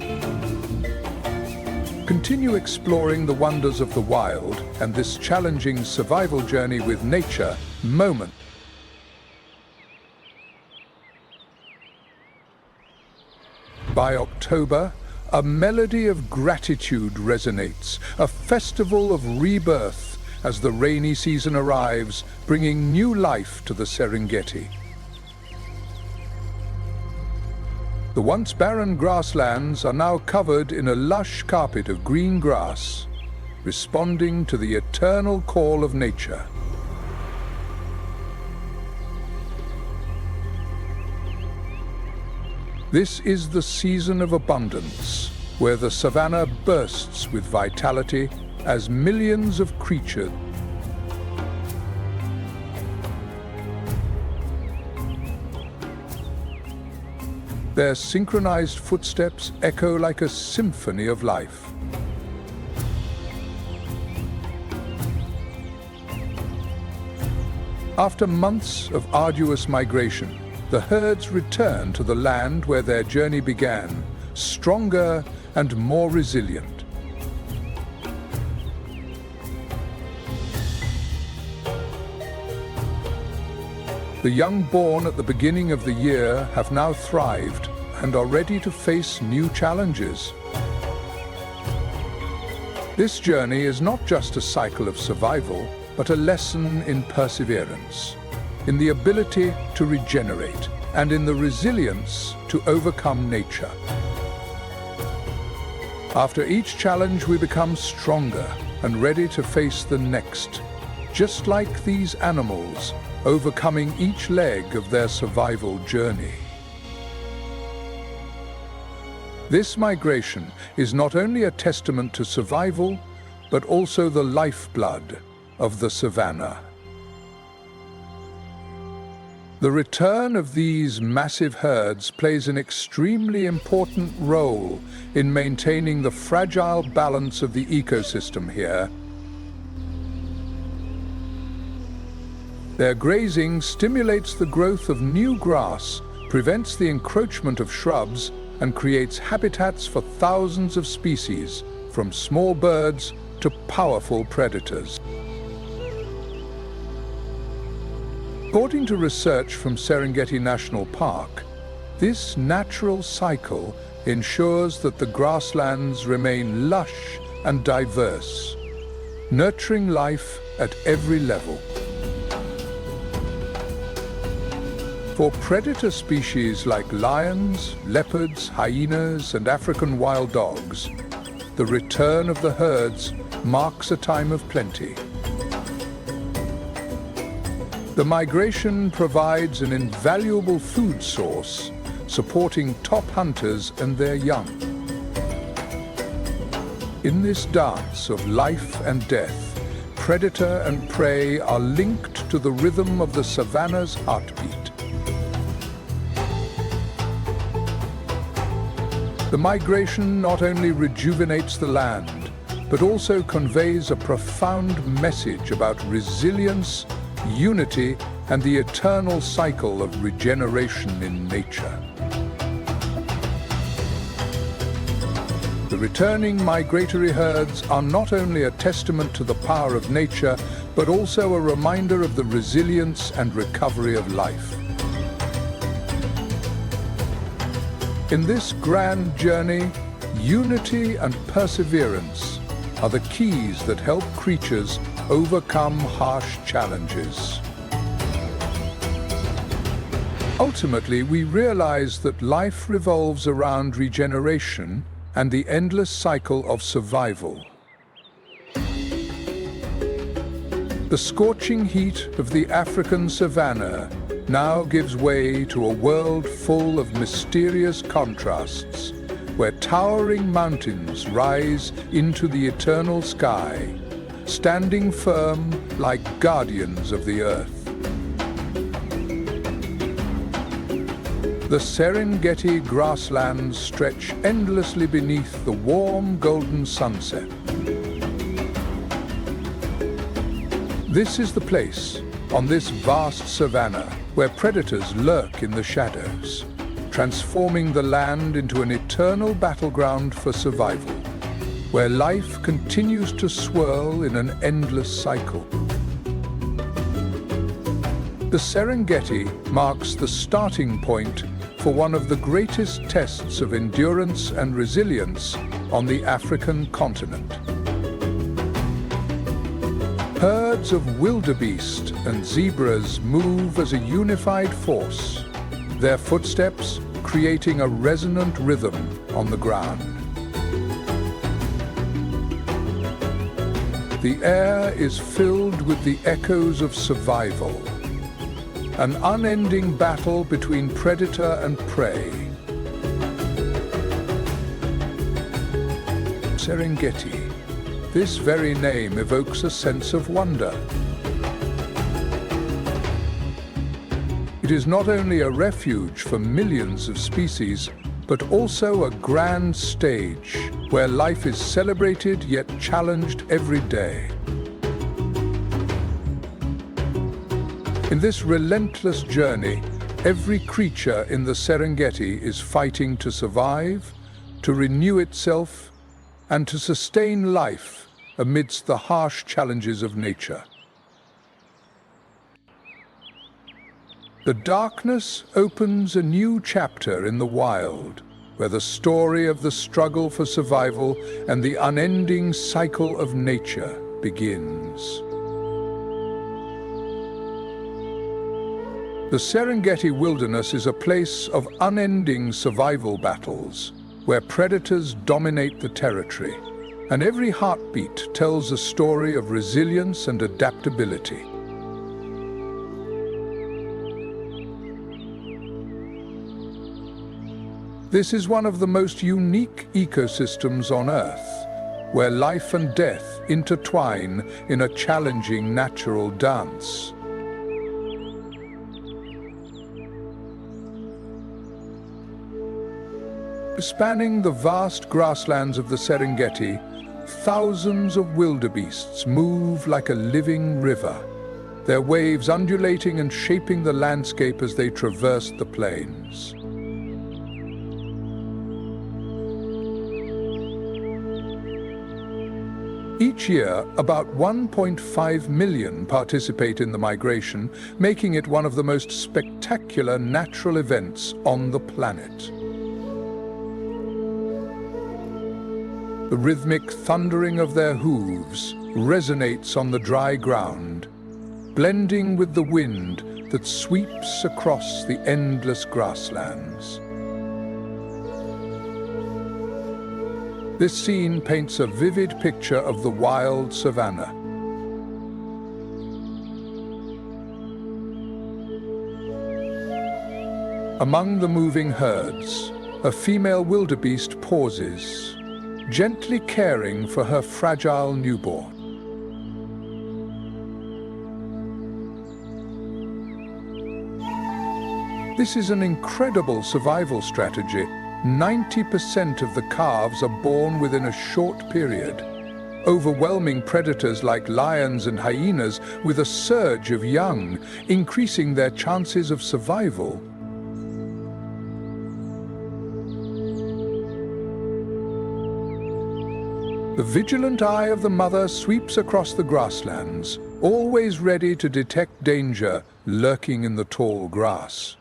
A: Continue exploring the wonders of the wild and this challenging survival journey with nature moment. By October, a melody of gratitude resonates, a festival of rebirth as the rainy season arrives, bringing new life to the Serengeti. The once barren grasslands are now covered in a lush carpet of green grass, responding to the eternal call of nature. This is the season of abundance, where the savannah bursts with vitality as millions of creatures their synchronized footsteps echo like a symphony of life. After months of arduous migration, the herds return to the land where their journey began, stronger and more resilient. The young born at the beginning of the year have now thrived and are ready to face new challenges. This journey is not just a cycle of survival, but a lesson in perseverance, in the ability to regenerate, and in the resilience to overcome nature. After each challenge, we become stronger and ready to face the next, just like these animals, overcoming each leg of their survival journey. This migration is not only a testament to survival, but also the lifeblood of the savannah. The return of these massive herds plays an extremely important role in maintaining the fragile balance of the ecosystem here. Their grazing stimulates the growth of new grass, prevents the encroachment of shrubs, and creates habitats for thousands of species, from small birds to powerful predators. According to research from Serengeti National Park, this natural cycle ensures that the grasslands remain lush and diverse, nurturing life at every level. For predator species like lions, leopards, hyenas, and African wild dogs, the return of the herds marks a time of plenty. The migration provides an invaluable food source, supporting top hunters and their young. In this dance of life and death, predator and prey are linked to the rhythm of the savanna's heartbeat. The migration not only rejuvenates the land, but also conveys a profound message about resilience, unity, and the eternal cycle of regeneration in nature. The returning migratory herds are not only a testament to the power of nature, but also a reminder of the resilience and recovery of life. In this grand journey, unity and perseverance are the keys that help creatures overcome harsh challenges. Ultimately, we realize that life revolves around regeneration and the endless cycle of survival. The scorching heat of the African savanna now gives way to a world full of mysterious contrasts, where towering mountains rise into the eternal sky, standing firm like guardians of the earth. The Serengeti grasslands stretch endlessly beneath the warm golden sunset. This is the place, on this vast savanna, where predators lurk in the shadows, transforming the land into an eternal battleground for survival, where life continues to swirl in an endless cycle. The Serengeti marks the starting point for one of the greatest tests of endurance and resilience on the African continent. Herds of wildebeest and zebras move as a unified force, their footsteps creating a resonant rhythm on the ground. The air is filled with the echoes of survival, an unending battle between predator and prey. Serengeti. This very name evokes a sense of wonder. It is not only a refuge for millions of species, but also a grand stage where life is celebrated yet challenged every day. In this relentless journey, every creature in the Serengeti is fighting to survive, to renew itself, and to sustain life amidst the harsh challenges of nature. The darkness opens a new chapter in the wild, where the story of the struggle for survival and the unending cycle of nature begins. The Serengeti wilderness is a place of unending survival battles, where predators dominate the territory, and every heartbeat tells a story of resilience and adaptability. This is one of the most unique ecosystems on Earth, where life and death intertwine in a challenging natural dance. Spanning the vast grasslands of the Serengeti, thousands of wildebeests move like a living river, their waves undulating and shaping the landscape as they traverse the plains. Each year, about 1.5 million participate in the migration, making it one of the most spectacular natural events on the planet. The rhythmic thundering of their hooves resonates on the dry ground, blending with the wind that sweeps across the endless grasslands. This scene paints a vivid picture of the wild savanna. Among the moving herds, a female wildebeest pauses, gently caring for her fragile newborn. This is an incredible survival strategy. 90% of the calves are born within a short period, overwhelming predators like lions and hyenas with a surge of young, increasing their chances of survival. The vigilant eye of the mother sweeps across the grasslands, always ready to detect danger lurking in the tall grass.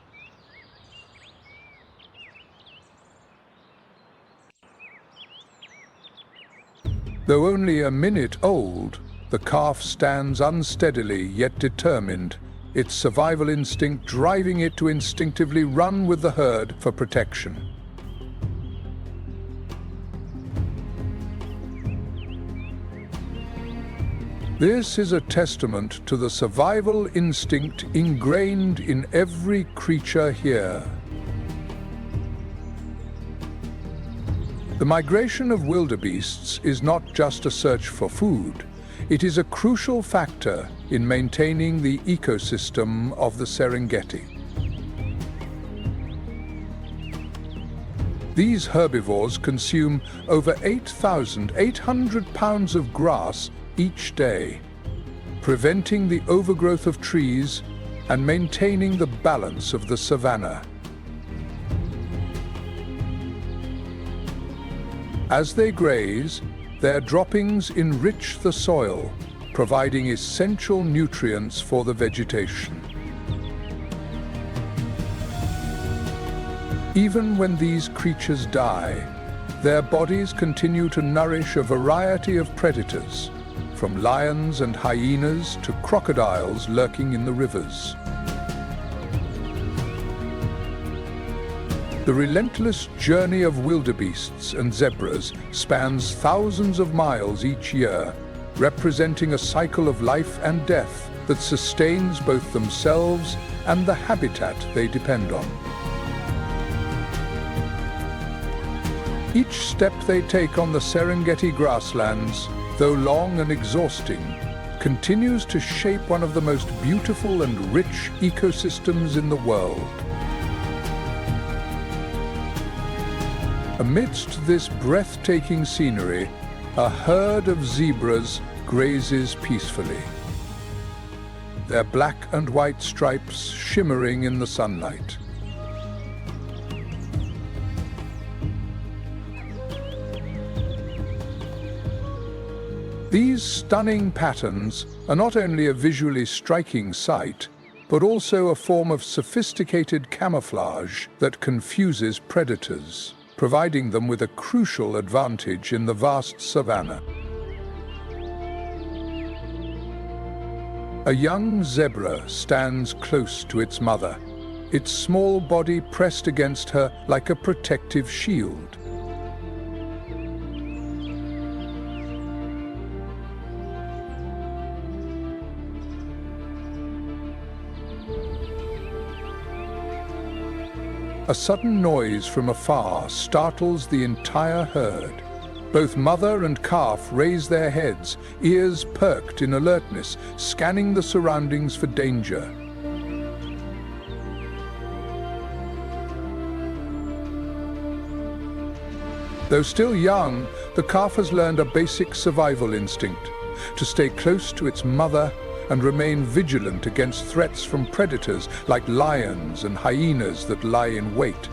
A: Though only a minute old, the calf stands unsteadily yet determined, its survival instinct driving it to instinctively run with the herd for protection. This is a testament to the survival instinct ingrained in every creature here. The migration of wildebeests is not just a search for food. It is a crucial factor in maintaining the ecosystem of the Serengeti. These herbivores consume over 8,800 pounds of grass each day, preventing the overgrowth of trees and maintaining the balance of the savanna. As they graze, their droppings enrich the soil, providing essential nutrients for the vegetation. Even when these creatures die, their bodies continue to nourish a variety of predators, from lions and hyenas to crocodiles lurking in the rivers. The relentless journey of wildebeests and zebras spans thousands of miles each year, representing a cycle of life and death that sustains both themselves and the habitat they depend on. Each step they take on the Serengeti grasslands, though long and exhausting, continues to shape one of the most beautiful and rich ecosystems in the world. Amidst this breathtaking scenery, a herd of zebras grazes peacefully, their black and white stripes shimmering in the sunlight. These stunning patterns are not only a visually striking sight, but also a form of sophisticated camouflage that confuses predators, providing them with a crucial advantage in the vast savanna. A young zebra stands close to its mother, its small body pressed against her like a protective shield. A sudden noise from afar startles the entire herd. Both mother and calf raise their heads, ears perked in alertness, scanning the surroundings for danger. Though still young, the calf has learned a basic survival instinct: to stay close to its mother, and remain vigilant against threats from predators like lions and hyenas that lie in wait.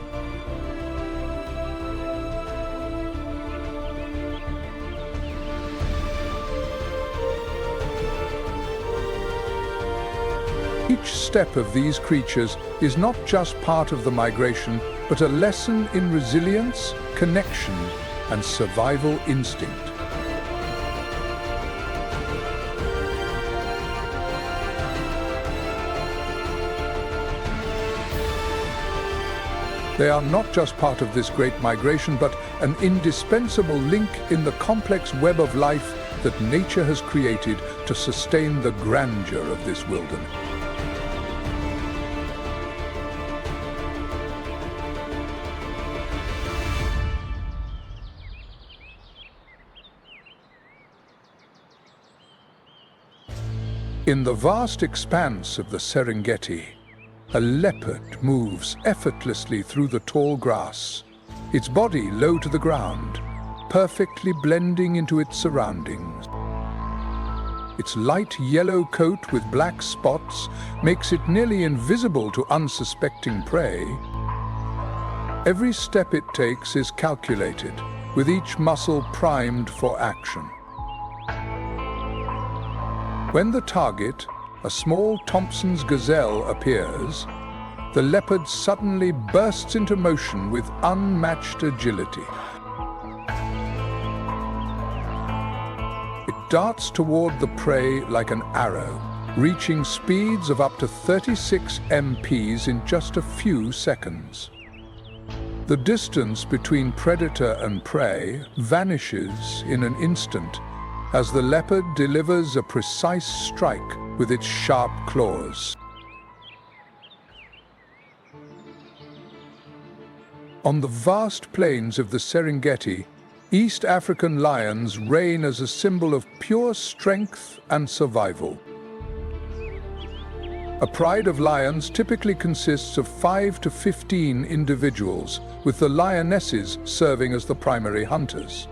A: Each step of these creatures is not just part of the migration, but a lesson in resilience, connection, and survival instinct. They are not just part of this great migration, but an indispensable link in the complex web of life that nature has created to sustain the grandeur of this wilderness. In the vast expanse of the Serengeti, a leopard moves effortlessly through the tall grass, its body low to the ground, perfectly blending into its surroundings. Its light yellow coat with black spots makes it nearly invisible to unsuspecting prey. Every step it takes is calculated, with each muscle primed for action. When the target, a small Thompson's gazelle, appears, the leopard suddenly bursts into motion with unmatched agility. It darts toward the prey like an arrow, reaching speeds of up to 36 mph in just a few seconds. The distance between predator and prey vanishes in an instant, as the leopard delivers a precise strike with its sharp claws. On the vast plains of the Serengeti, East African lions reign as a symbol of pure strength and survival. A pride of lions typically consists of 5 to 15 individuals, with the lionesses serving as the primary hunters.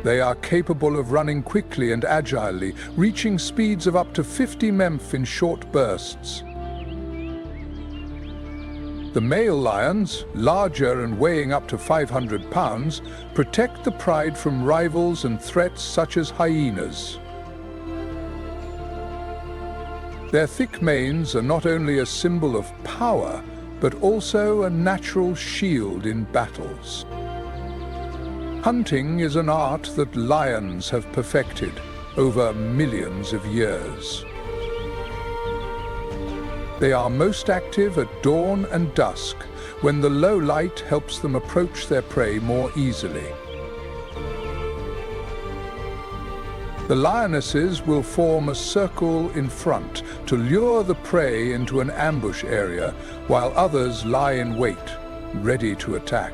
A: They are capable of running quickly and agilely, reaching speeds of up to 50 mph in short bursts. The male lions, larger and weighing up to 500 pounds, protect the pride from rivals and threats such as hyenas. Their thick manes are not only a symbol of power, but also a natural shield in battles. Hunting is an art that lions have perfected over millions of years. They are most active at dawn and dusk, when the low light helps them approach their prey more easily. The lionesses will form a circle in front to lure the prey into an ambush area, while others lie in wait, ready to attack.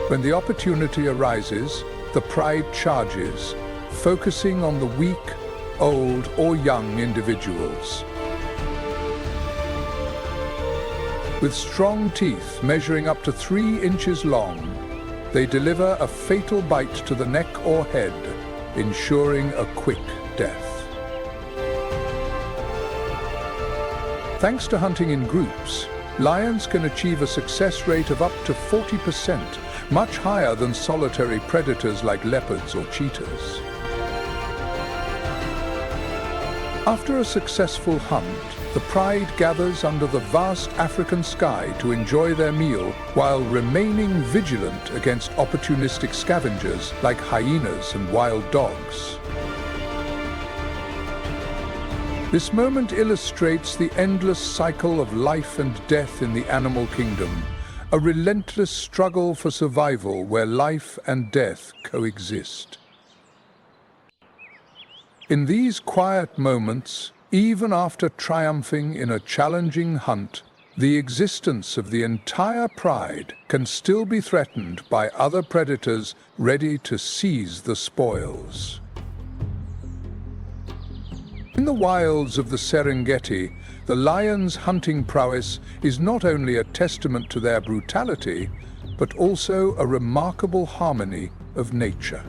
A: When the opportunity arises, the pride charges, focusing on the weak, old, or young individuals. With strong teeth measuring up to 3 inches long, they deliver a fatal bite to the neck or head, ensuring a quick death. Thanks to hunting in groups, lions can achieve a success rate of up to 40%, much higher than solitary predators like leopards or cheetahs. After a successful hunt, the pride gathers under the vast African sky to enjoy their meal while remaining vigilant against opportunistic scavengers like hyenas and wild dogs. This moment illustrates the endless cycle of life and death in the animal kingdom, a relentless struggle for survival where life and death coexist. In these quiet moments, even after triumphing in a challenging hunt, the existence of the entire pride can still be threatened by other predators ready to seize the spoils. In the wilds of the Serengeti, the lion's hunting prowess is not only a testament to their brutality, but also a remarkable harmony of nature.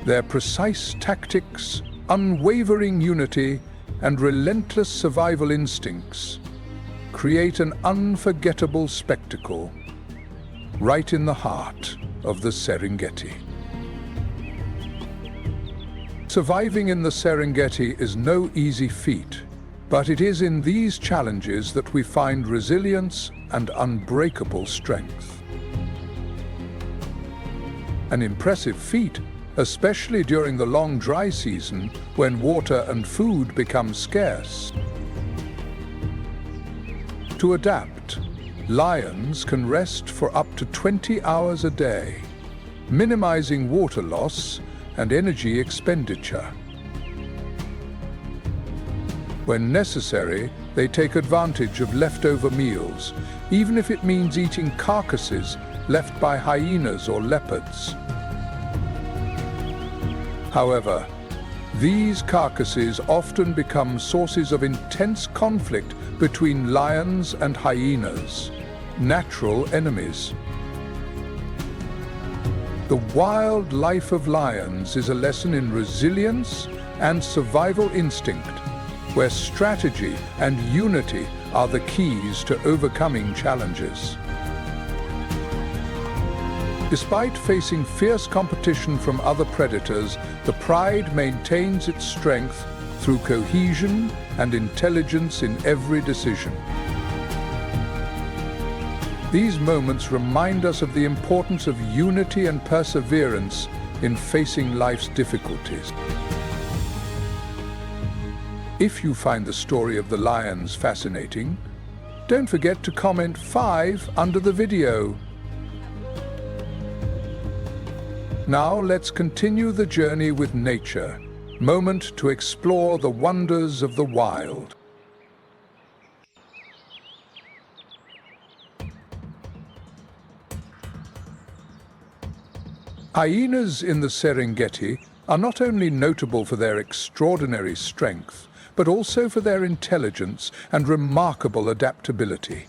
A: Their precise tactics, unwavering unity, and relentless survival instincts create an unforgettable spectacle right in the heart of the Serengeti. Surviving in the Serengeti is no easy feat, but it is in these challenges that we find resilience and unbreakable strength. An impressive feat, especially during the long dry season when water and food become scarce. To adapt, lions can rest for up to 20 hours a day, minimizing water loss and energy expenditure. When necessary, they take advantage of leftover meals, even if it means eating carcasses left by hyenas or leopards. However, these carcasses often become sources of intense conflict between lions and hyenas, natural enemies. The wild life of lions is a lesson in resilience and survival instinct, where strategy and unity are the keys to overcoming challenges. Despite facing fierce competition from other predators, the pride maintains its strength through cohesion and intelligence in every decision. These moments remind us of the importance of unity and perseverance in facing life's difficulties. If you find the story of the lions fascinating, don't forget to comment 5 under the video. Now let's continue the journey with nature, moment to explore the wonders of the wild. Hyenas in the Serengeti are not only notable for their extraordinary strength, but also for their intelligence and remarkable adaptability.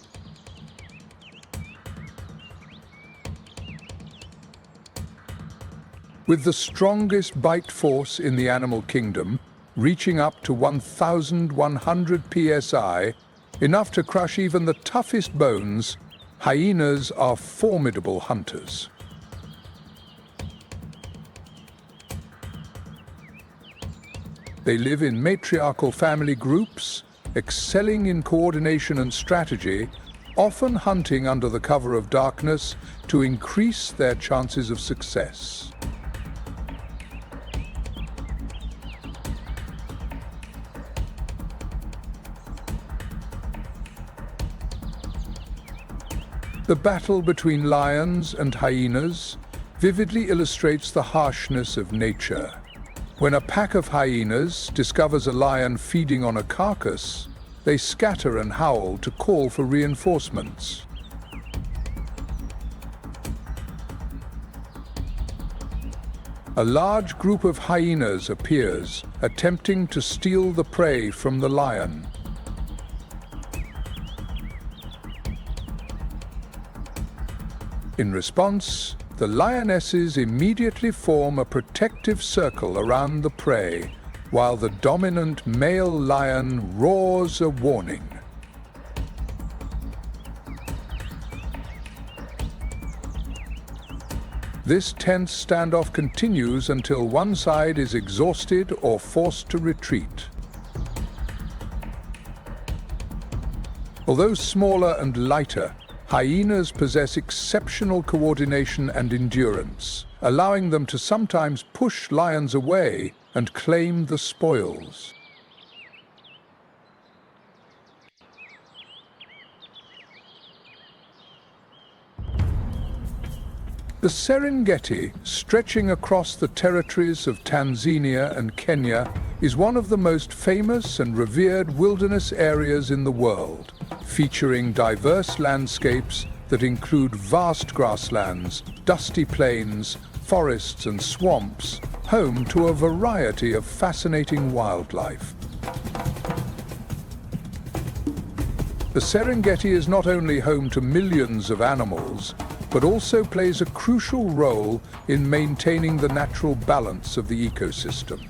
A: With the strongest bite force in the animal kingdom, reaching up to 1,100 psi, enough to crush even the toughest bones, hyenas are formidable hunters. They live in matriarchal family groups, excelling in coordination and strategy, often hunting under the cover of darkness to increase their chances of success. The battle between lions and hyenas vividly illustrates the harshness of nature. When a pack of hyenas discovers a lion feeding on a carcass, they scatter and howl to call for reinforcements. A large group of hyenas appears, attempting to steal the prey from the lion. In response, the lionesses immediately form a protective circle around the prey, while the dominant male lion roars a warning. This tense standoff continues until one side is exhausted or forced to retreat. Although smaller and lighter, hyenas possess exceptional coordination and endurance, allowing them to sometimes push lions away and claim the spoils. The Serengeti, stretching across the territories of Tanzania and Kenya, is one of the most famous and revered wilderness areas in the world, featuring diverse landscapes that include vast grasslands, dusty plains, forests and swamps, home to a variety of fascinating wildlife. The Serengeti is not only home to millions of animals, but also plays a crucial role in maintaining the natural balance of the ecosystem.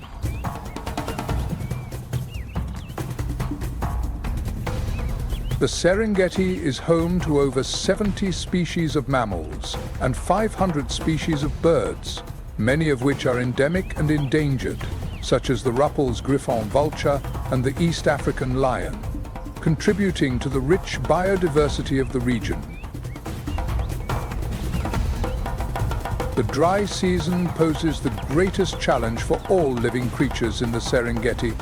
A: The Serengeti is home to over 70 species of mammals and 500 species of birds, many of which are endemic and endangered, such as the Ruppel's griffon vulture and the East African lion, contributing to the rich biodiversity of the region. The dry season poses the greatest challenge for all living creatures in the Serengeti.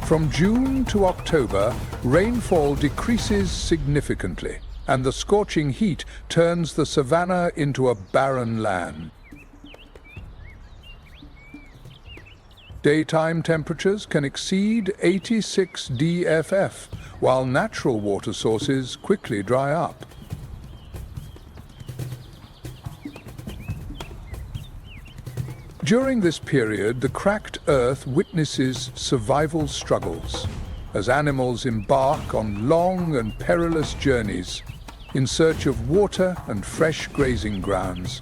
A: From June to October, rainfall decreases significantly, and the scorching heat turns the savanna into a barren land. Daytime temperatures can exceed 86 dFF, while natural water sources quickly dry up. During this period, the cracked earth witnesses survival struggles as animals embark on long and perilous journeys in search of water and fresh grazing grounds.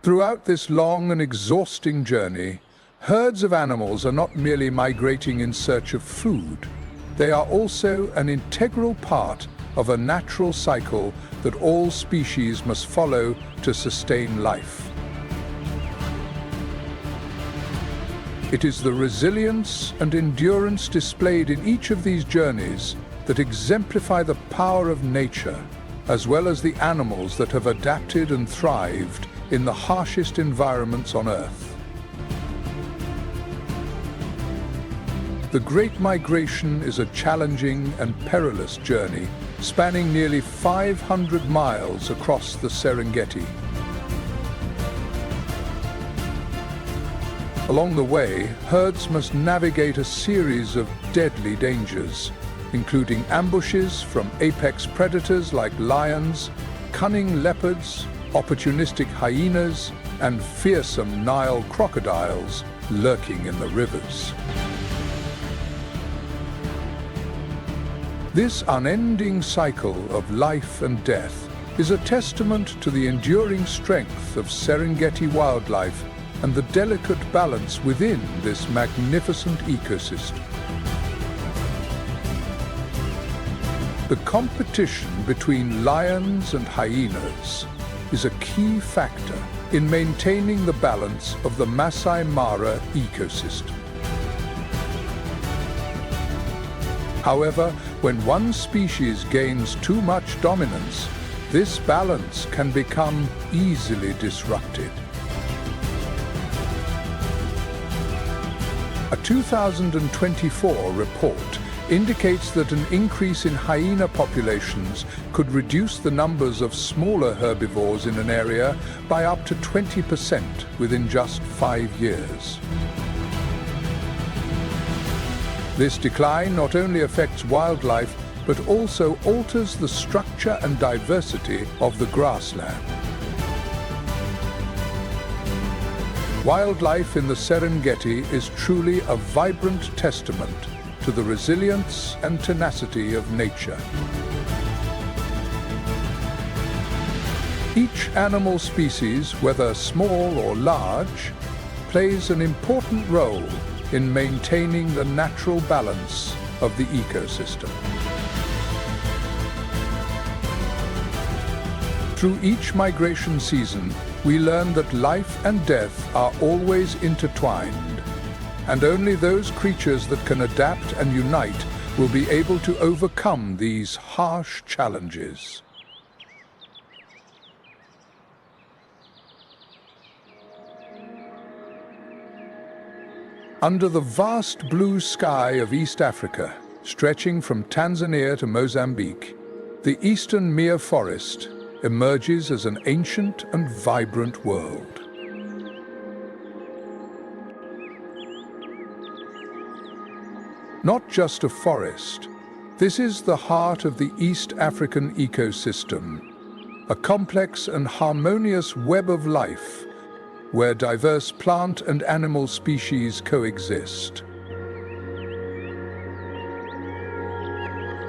A: Throughout this long and exhausting journey, herds of animals are not merely migrating in search of food. They are also an integral part of a natural cycle that all species must follow to sustain life. It is the resilience and endurance displayed in each of these journeys that exemplify the power of nature, as well as the animals that have adapted and thrived in the harshest environments on Earth. The Great Migration is a challenging and perilous journey, spanning nearly 500 miles across the Serengeti. Along the way, herds must navigate a series of deadly dangers, including ambushes from apex predators like lions, cunning leopards, opportunistic hyenas, and fearsome Nile crocodiles lurking in the rivers. This unending cycle of life and death is a testament to the enduring strength of Serengeti wildlife and the delicate balance within this magnificent ecosystem. The competition between lions and hyenas is a key factor in maintaining the balance of the Masai Mara ecosystem. However, when one species gains too much dominance, this balance can become easily disrupted. A 2024 report indicates that an increase in hyena populations could reduce the numbers of smaller herbivores in an area by up to 20% within just 5 years. This decline not only affects wildlife, but also alters the structure and diversity of the grassland. Wildlife in the Serengeti is truly a vibrant testament to the resilience and tenacity of nature. Each animal species, whether small or large, plays an important role in maintaining the natural balance of the ecosystem. Through each migration season, we learn that life and death are always intertwined, and only those creatures that can adapt and unite will be able to overcome these harsh challenges. Under the vast blue sky of East Africa, stretching from Tanzania to Mozambique, the eastern Mir forest emerges as an ancient and vibrant world. Not just a forest. This is the heart of the East African ecosystem, a complex and harmonious web of life where diverse plant and animal species coexist.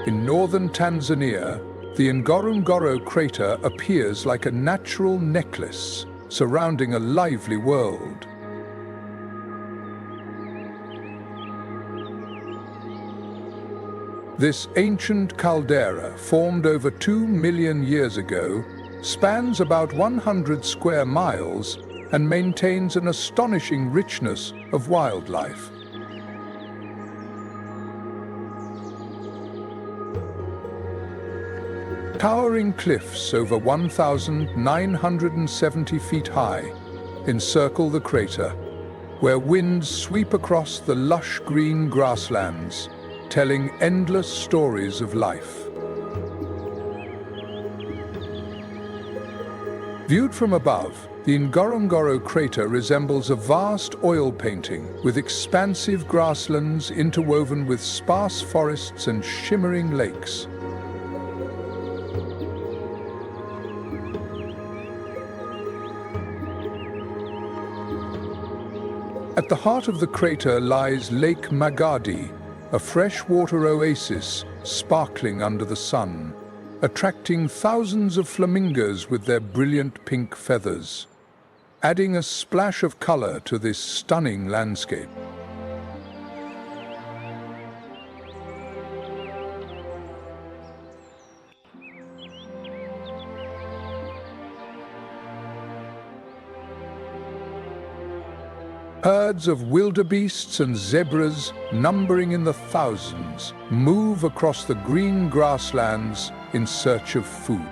A: In northern Tanzania, the Ngorongoro crater appears like a natural necklace surrounding a lively world. This ancient caldera, formed over 2 million years ago, spans about 100 square miles and maintains an astonishing richness of wildlife. Towering cliffs over 1,970 feet high encircle the crater, where winds sweep across the lush green grasslands, telling endless stories of life. Viewed from above, the Ngorongoro crater resembles a vast oil painting with expansive grasslands interwoven with sparse forests and shimmering lakes. At the heart of the crater lies Lake Magadi, a freshwater oasis sparkling under the sun, attracting thousands of flamingos with their brilliant pink feathers, adding a splash of color to this stunning landscape. Herds of wildebeests and zebras, numbering in the thousands, move across the green grasslands in search of food.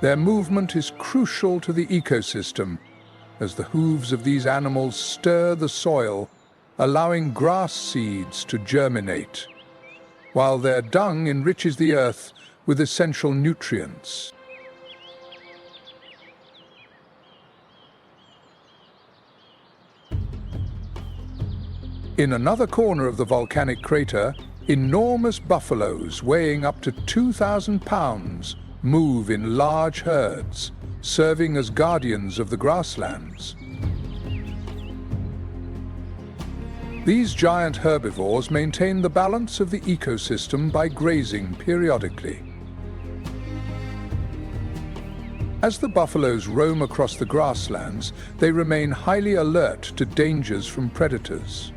A: Their movement is crucial to the ecosystem, as the hooves of these animals stir the soil, allowing grass seeds to germinate, while their dung enriches the earth with essential nutrients. In another corner of the volcanic crater, enormous buffaloes weighing up to 2,000 pounds move in large herds, serving as guardians of the grasslands. These giant herbivores maintain the balance of the ecosystem by grazing periodically. As the buffaloes roam across the grasslands, they remain highly alert to dangers from predators.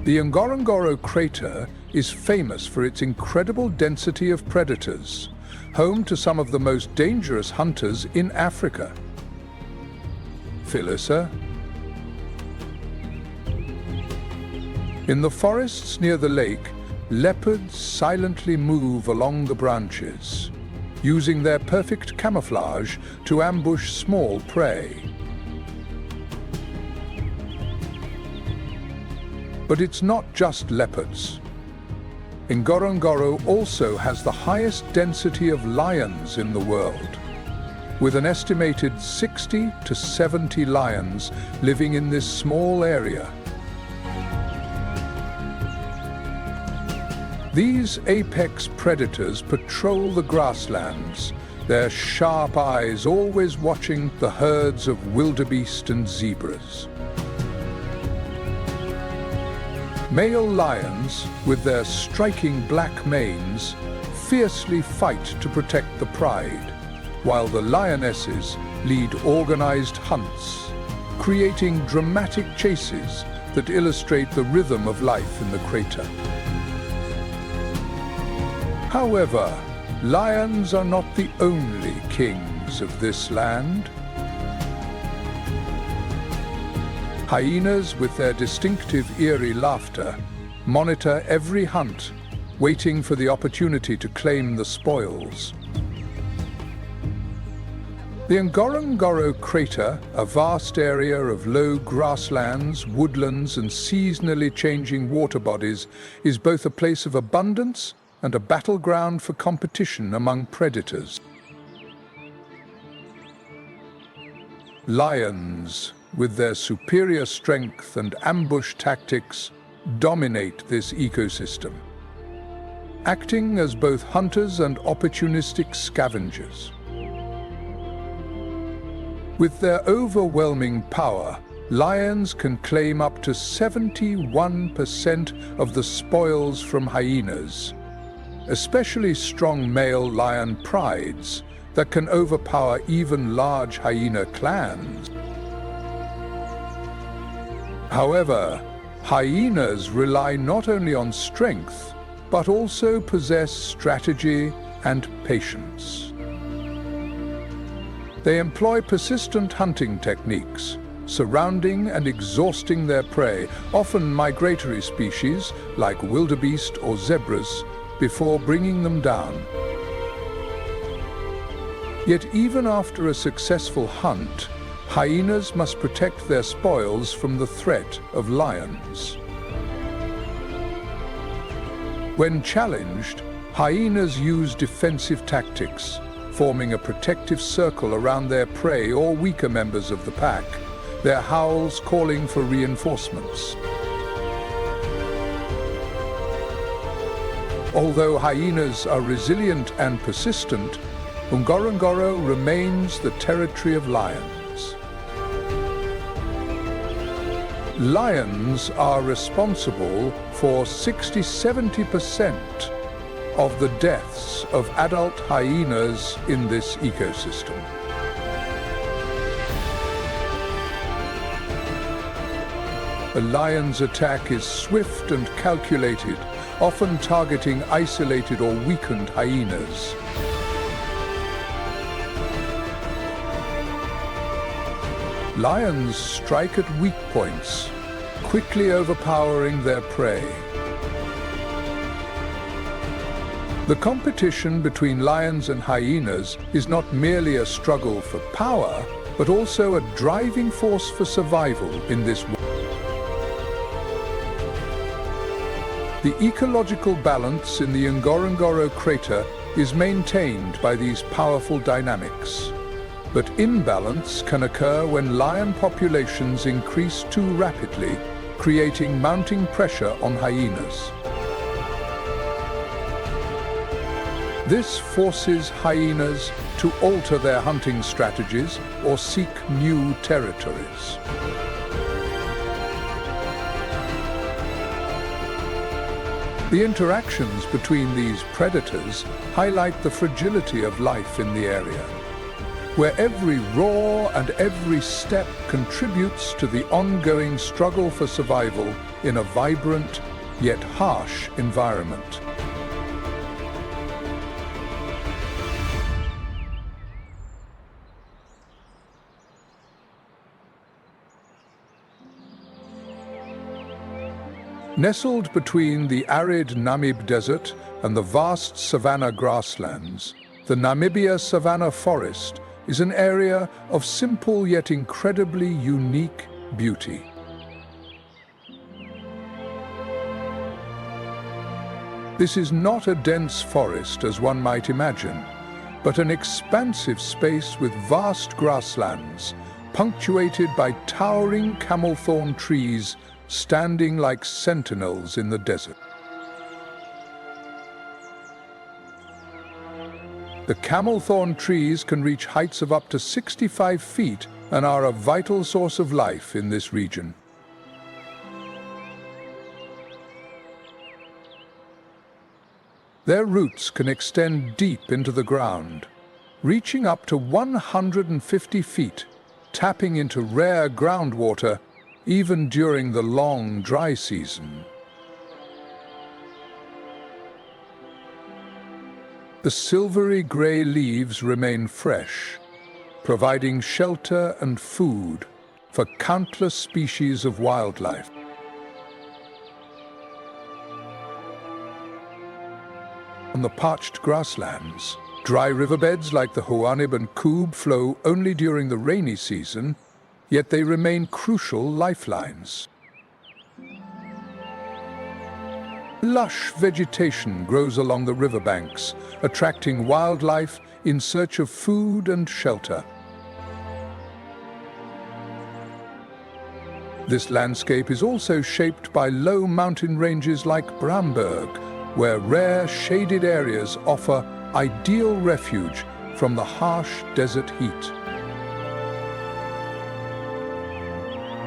A: The Ngorongoro crater is famous for its incredible density of predators, home to some of the most dangerous hunters in Africa. Phyllis. In the forests near the lake, leopards silently move along the branches, using their perfect camouflage to ambush small prey. But it's not just leopards. Ngorongoro also has the highest density of lions in the world, with an estimated 60 to 70 lions living in this small area. These apex predators patrol the grasslands, their sharp eyes always watching the herds of wildebeest and zebras. Male lions, with their striking black manes, fiercely fight to protect the pride, while the lionesses lead organized hunts, creating dramatic chases that illustrate the rhythm of life in the crater. However, lions are not the only kings of this land. Hyenas, with their distinctive eerie laughter, monitor every hunt, waiting for the opportunity to claim the spoils. The Ngorongoro crater, a vast area of low grasslands, woodlands and seasonally changing water bodies, is both a place of abundance and a battleground for competition among predators. Lions, with their superior strength and ambush tactics, dominate this ecosystem, acting as both hunters and opportunistic scavengers. With their overwhelming power, lions can claim up to 71% of the spoils from hyenas, especially strong male lion prides that can overpower even large hyena clans. However, hyenas rely not only on strength, but also possess strategy and patience. They employ persistent hunting techniques, surrounding and exhausting their prey, often migratory species like wildebeest or zebras, before bringing them down. Yet even after a successful hunt, hyenas must protect their spoils from the threat of lions. When challenged, hyenas use defensive tactics, forming a protective circle around their prey or weaker members of the pack, their howls calling for reinforcements. Although hyenas are resilient and persistent, Ngorongoro remains the territory of lions. Lions are responsible for 60–70% of the deaths of adult hyenas in this ecosystem. A lion's attack is swift and calculated, often targeting isolated or weakened hyenas. Lions strike at weak points, quickly overpowering their prey. The competition between lions and hyenas is not merely a struggle for power, but also a driving force for survival in this world. The ecological balance in the Ngorongoro crater is maintained by these powerful dynamics. But imbalance can occur when lion populations increase too rapidly, creating mounting pressure on hyenas. This forces hyenas to alter their hunting strategies or seek new territories. The interactions between these predators highlight the fragility of life in the area, where every roar and every step contributes to the ongoing struggle for survival in a vibrant yet harsh environment. Nestled between the arid Namib Desert and the vast savanna grasslands, the Namibia Savanna Forest is an area of simple yet incredibly unique beauty. This is not a dense forest as one might imagine, but an expansive space with vast grasslands, punctuated by towering camelthorn trees standing like sentinels in the desert. The camelthorn trees can reach heights of up to 65 feet and are a vital source of life in this region. Their roots can extend deep into the ground, reaching up to 150 feet, tapping into rare groundwater even during the long dry season. The silvery grey leaves remain fresh, providing shelter and food for countless species of wildlife. On the parched grasslands, Dry riverbeds like the Huanib and Kub flow only during the rainy season, yet they remain crucial lifelines. Lush vegetation grows along the riverbanks, attracting wildlife in search of food and shelter. This landscape is also shaped by low mountain ranges like Bramberg, where rare shaded areas offer ideal refuge from the harsh desert heat.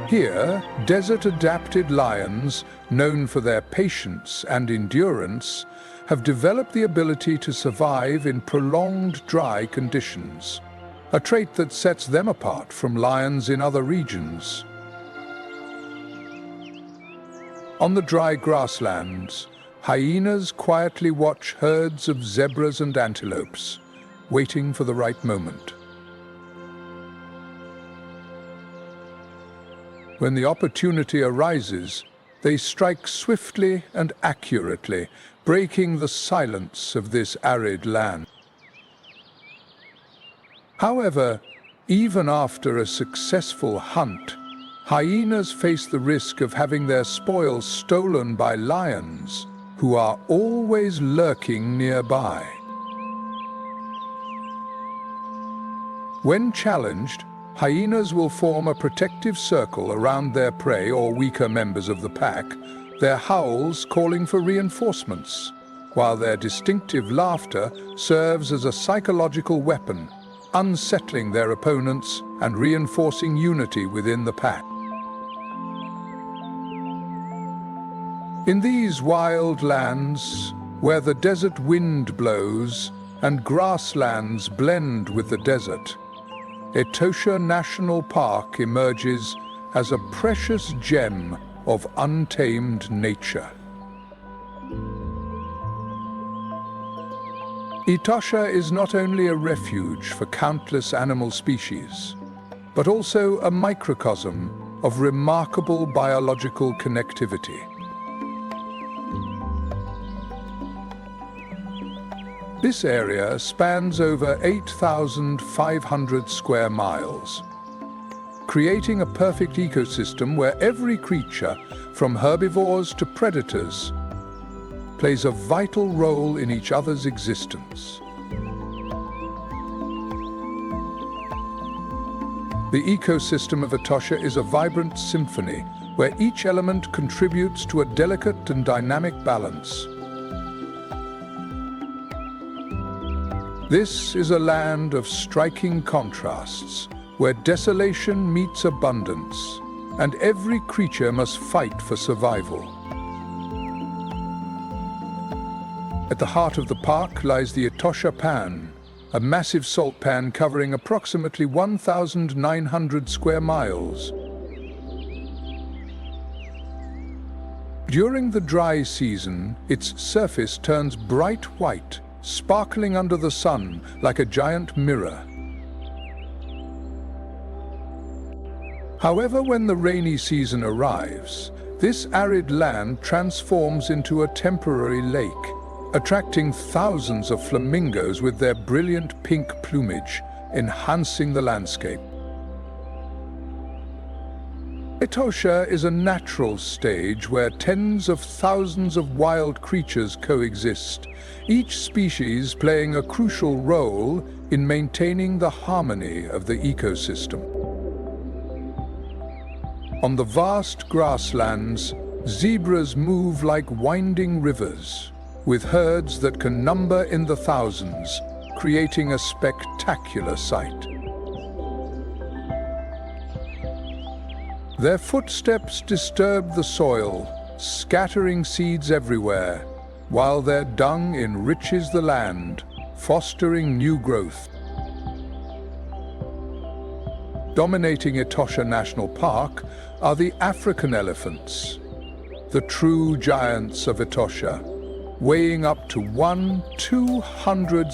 A: Here, desert-adapted lions, known for their patience and endurance, have developed the ability to survive in prolonged dry conditions, a trait that sets them apart from lions in other regions. On the dry grasslands, hyenas quietly watch herds of zebras and antelopes, waiting for the right moment. When the opportunity arises, they strike swiftly and accurately, breaking the silence of this arid land. However, even after a successful hunt, hyenas face the risk of having their spoils stolen by lions, who are always lurking nearby. When challenged, hyenas will form a protective circle around their prey or weaker members of the pack, their howls calling for reinforcements, while their distinctive laughter serves as a psychological weapon, unsettling their opponents and reinforcing unity within the pack. In these wild lands, where the desert wind blows and grasslands blend with the desert, Etosha National Park emerges as a precious gem of untamed nature. Etosha is not only a refuge for countless animal species, but also a microcosm of remarkable biological connectivity. This area spans over 8,500 square miles, creating a perfect ecosystem where every creature, from herbivores to predators, plays a vital role in each other's existence. The ecosystem of Etosha is a vibrant symphony where each element contributes to a delicate and dynamic balance. This is a land of striking contrasts, where desolation meets abundance, and every creature must fight for survival. At the heart of the park lies the Etosha Pan, a massive salt pan covering approximately 1,900 square miles. During the dry season, its surface turns bright white, sparkling under the sun like a giant mirror. However, when the rainy season arrives, this arid land transforms into a temporary lake, attracting thousands of flamingos with their brilliant pink plumage, enhancing the landscape. Etosha is a natural stage where tens of thousands of wild creatures coexist, each species playing a crucial role in maintaining the harmony of the ecosystem. On the vast grasslands, zebras move like winding rivers, with herds that can number in the thousands, creating a spectacular sight. Their footsteps disturb the soil, scattering seeds everywhere, while their dung enriches the land, fostering new growth. Dominating Etosha National Park are the African elephants, the true giants of Etosha, weighing up to 200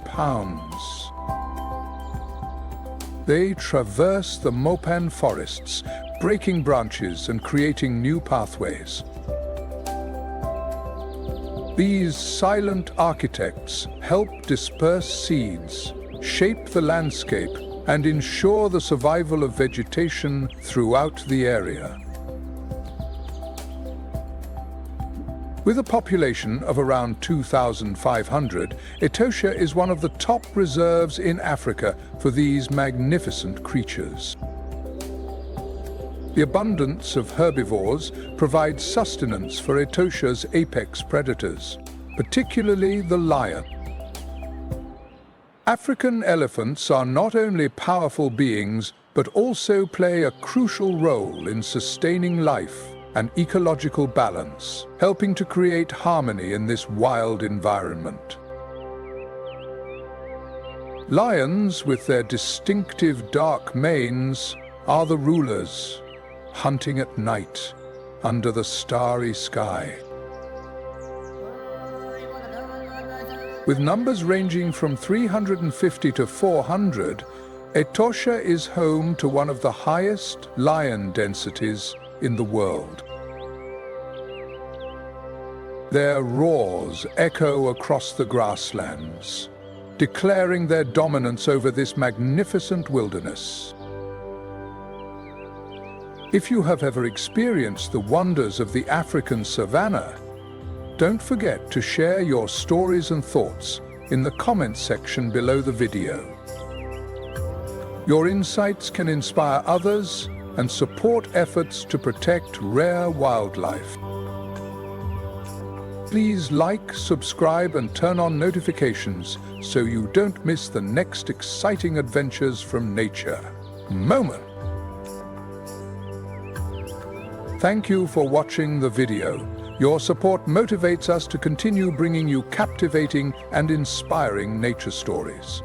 A: pounds. They traverse the Mopan forests, breaking branches and creating new pathways. These silent architects help disperse seeds, shape the landscape, and ensure the survival of vegetation throughout the area. With a population of around 2,500, Etosha is one of the top reserves in Africa for these magnificent creatures. The abundance of herbivores provides sustenance for Etosha's apex predators, particularly the lion. African elephants are not only powerful beings, but also play a crucial role in sustaining life and ecological balance, helping to create harmony in this wild environment. Lions, with their distinctive dark manes, are the rulers, hunting at night under the starry sky. With numbers ranging from 350 to 400, Etosha is home to one of the highest lion densities in the world. Their roars echo across the grasslands, declaring their dominance over this magnificent wilderness. If you have ever experienced the wonders of the African savanna, don't forget to share your stories and thoughts in the comments section below the video. Your insights can inspire others and support efforts to protect rare wildlife. Please like, subscribe, and turn on notifications so you don't miss the next exciting adventures from nature. Moment! Thank you for watching the video. Your support motivates us to continue bringing you captivating and inspiring nature stories.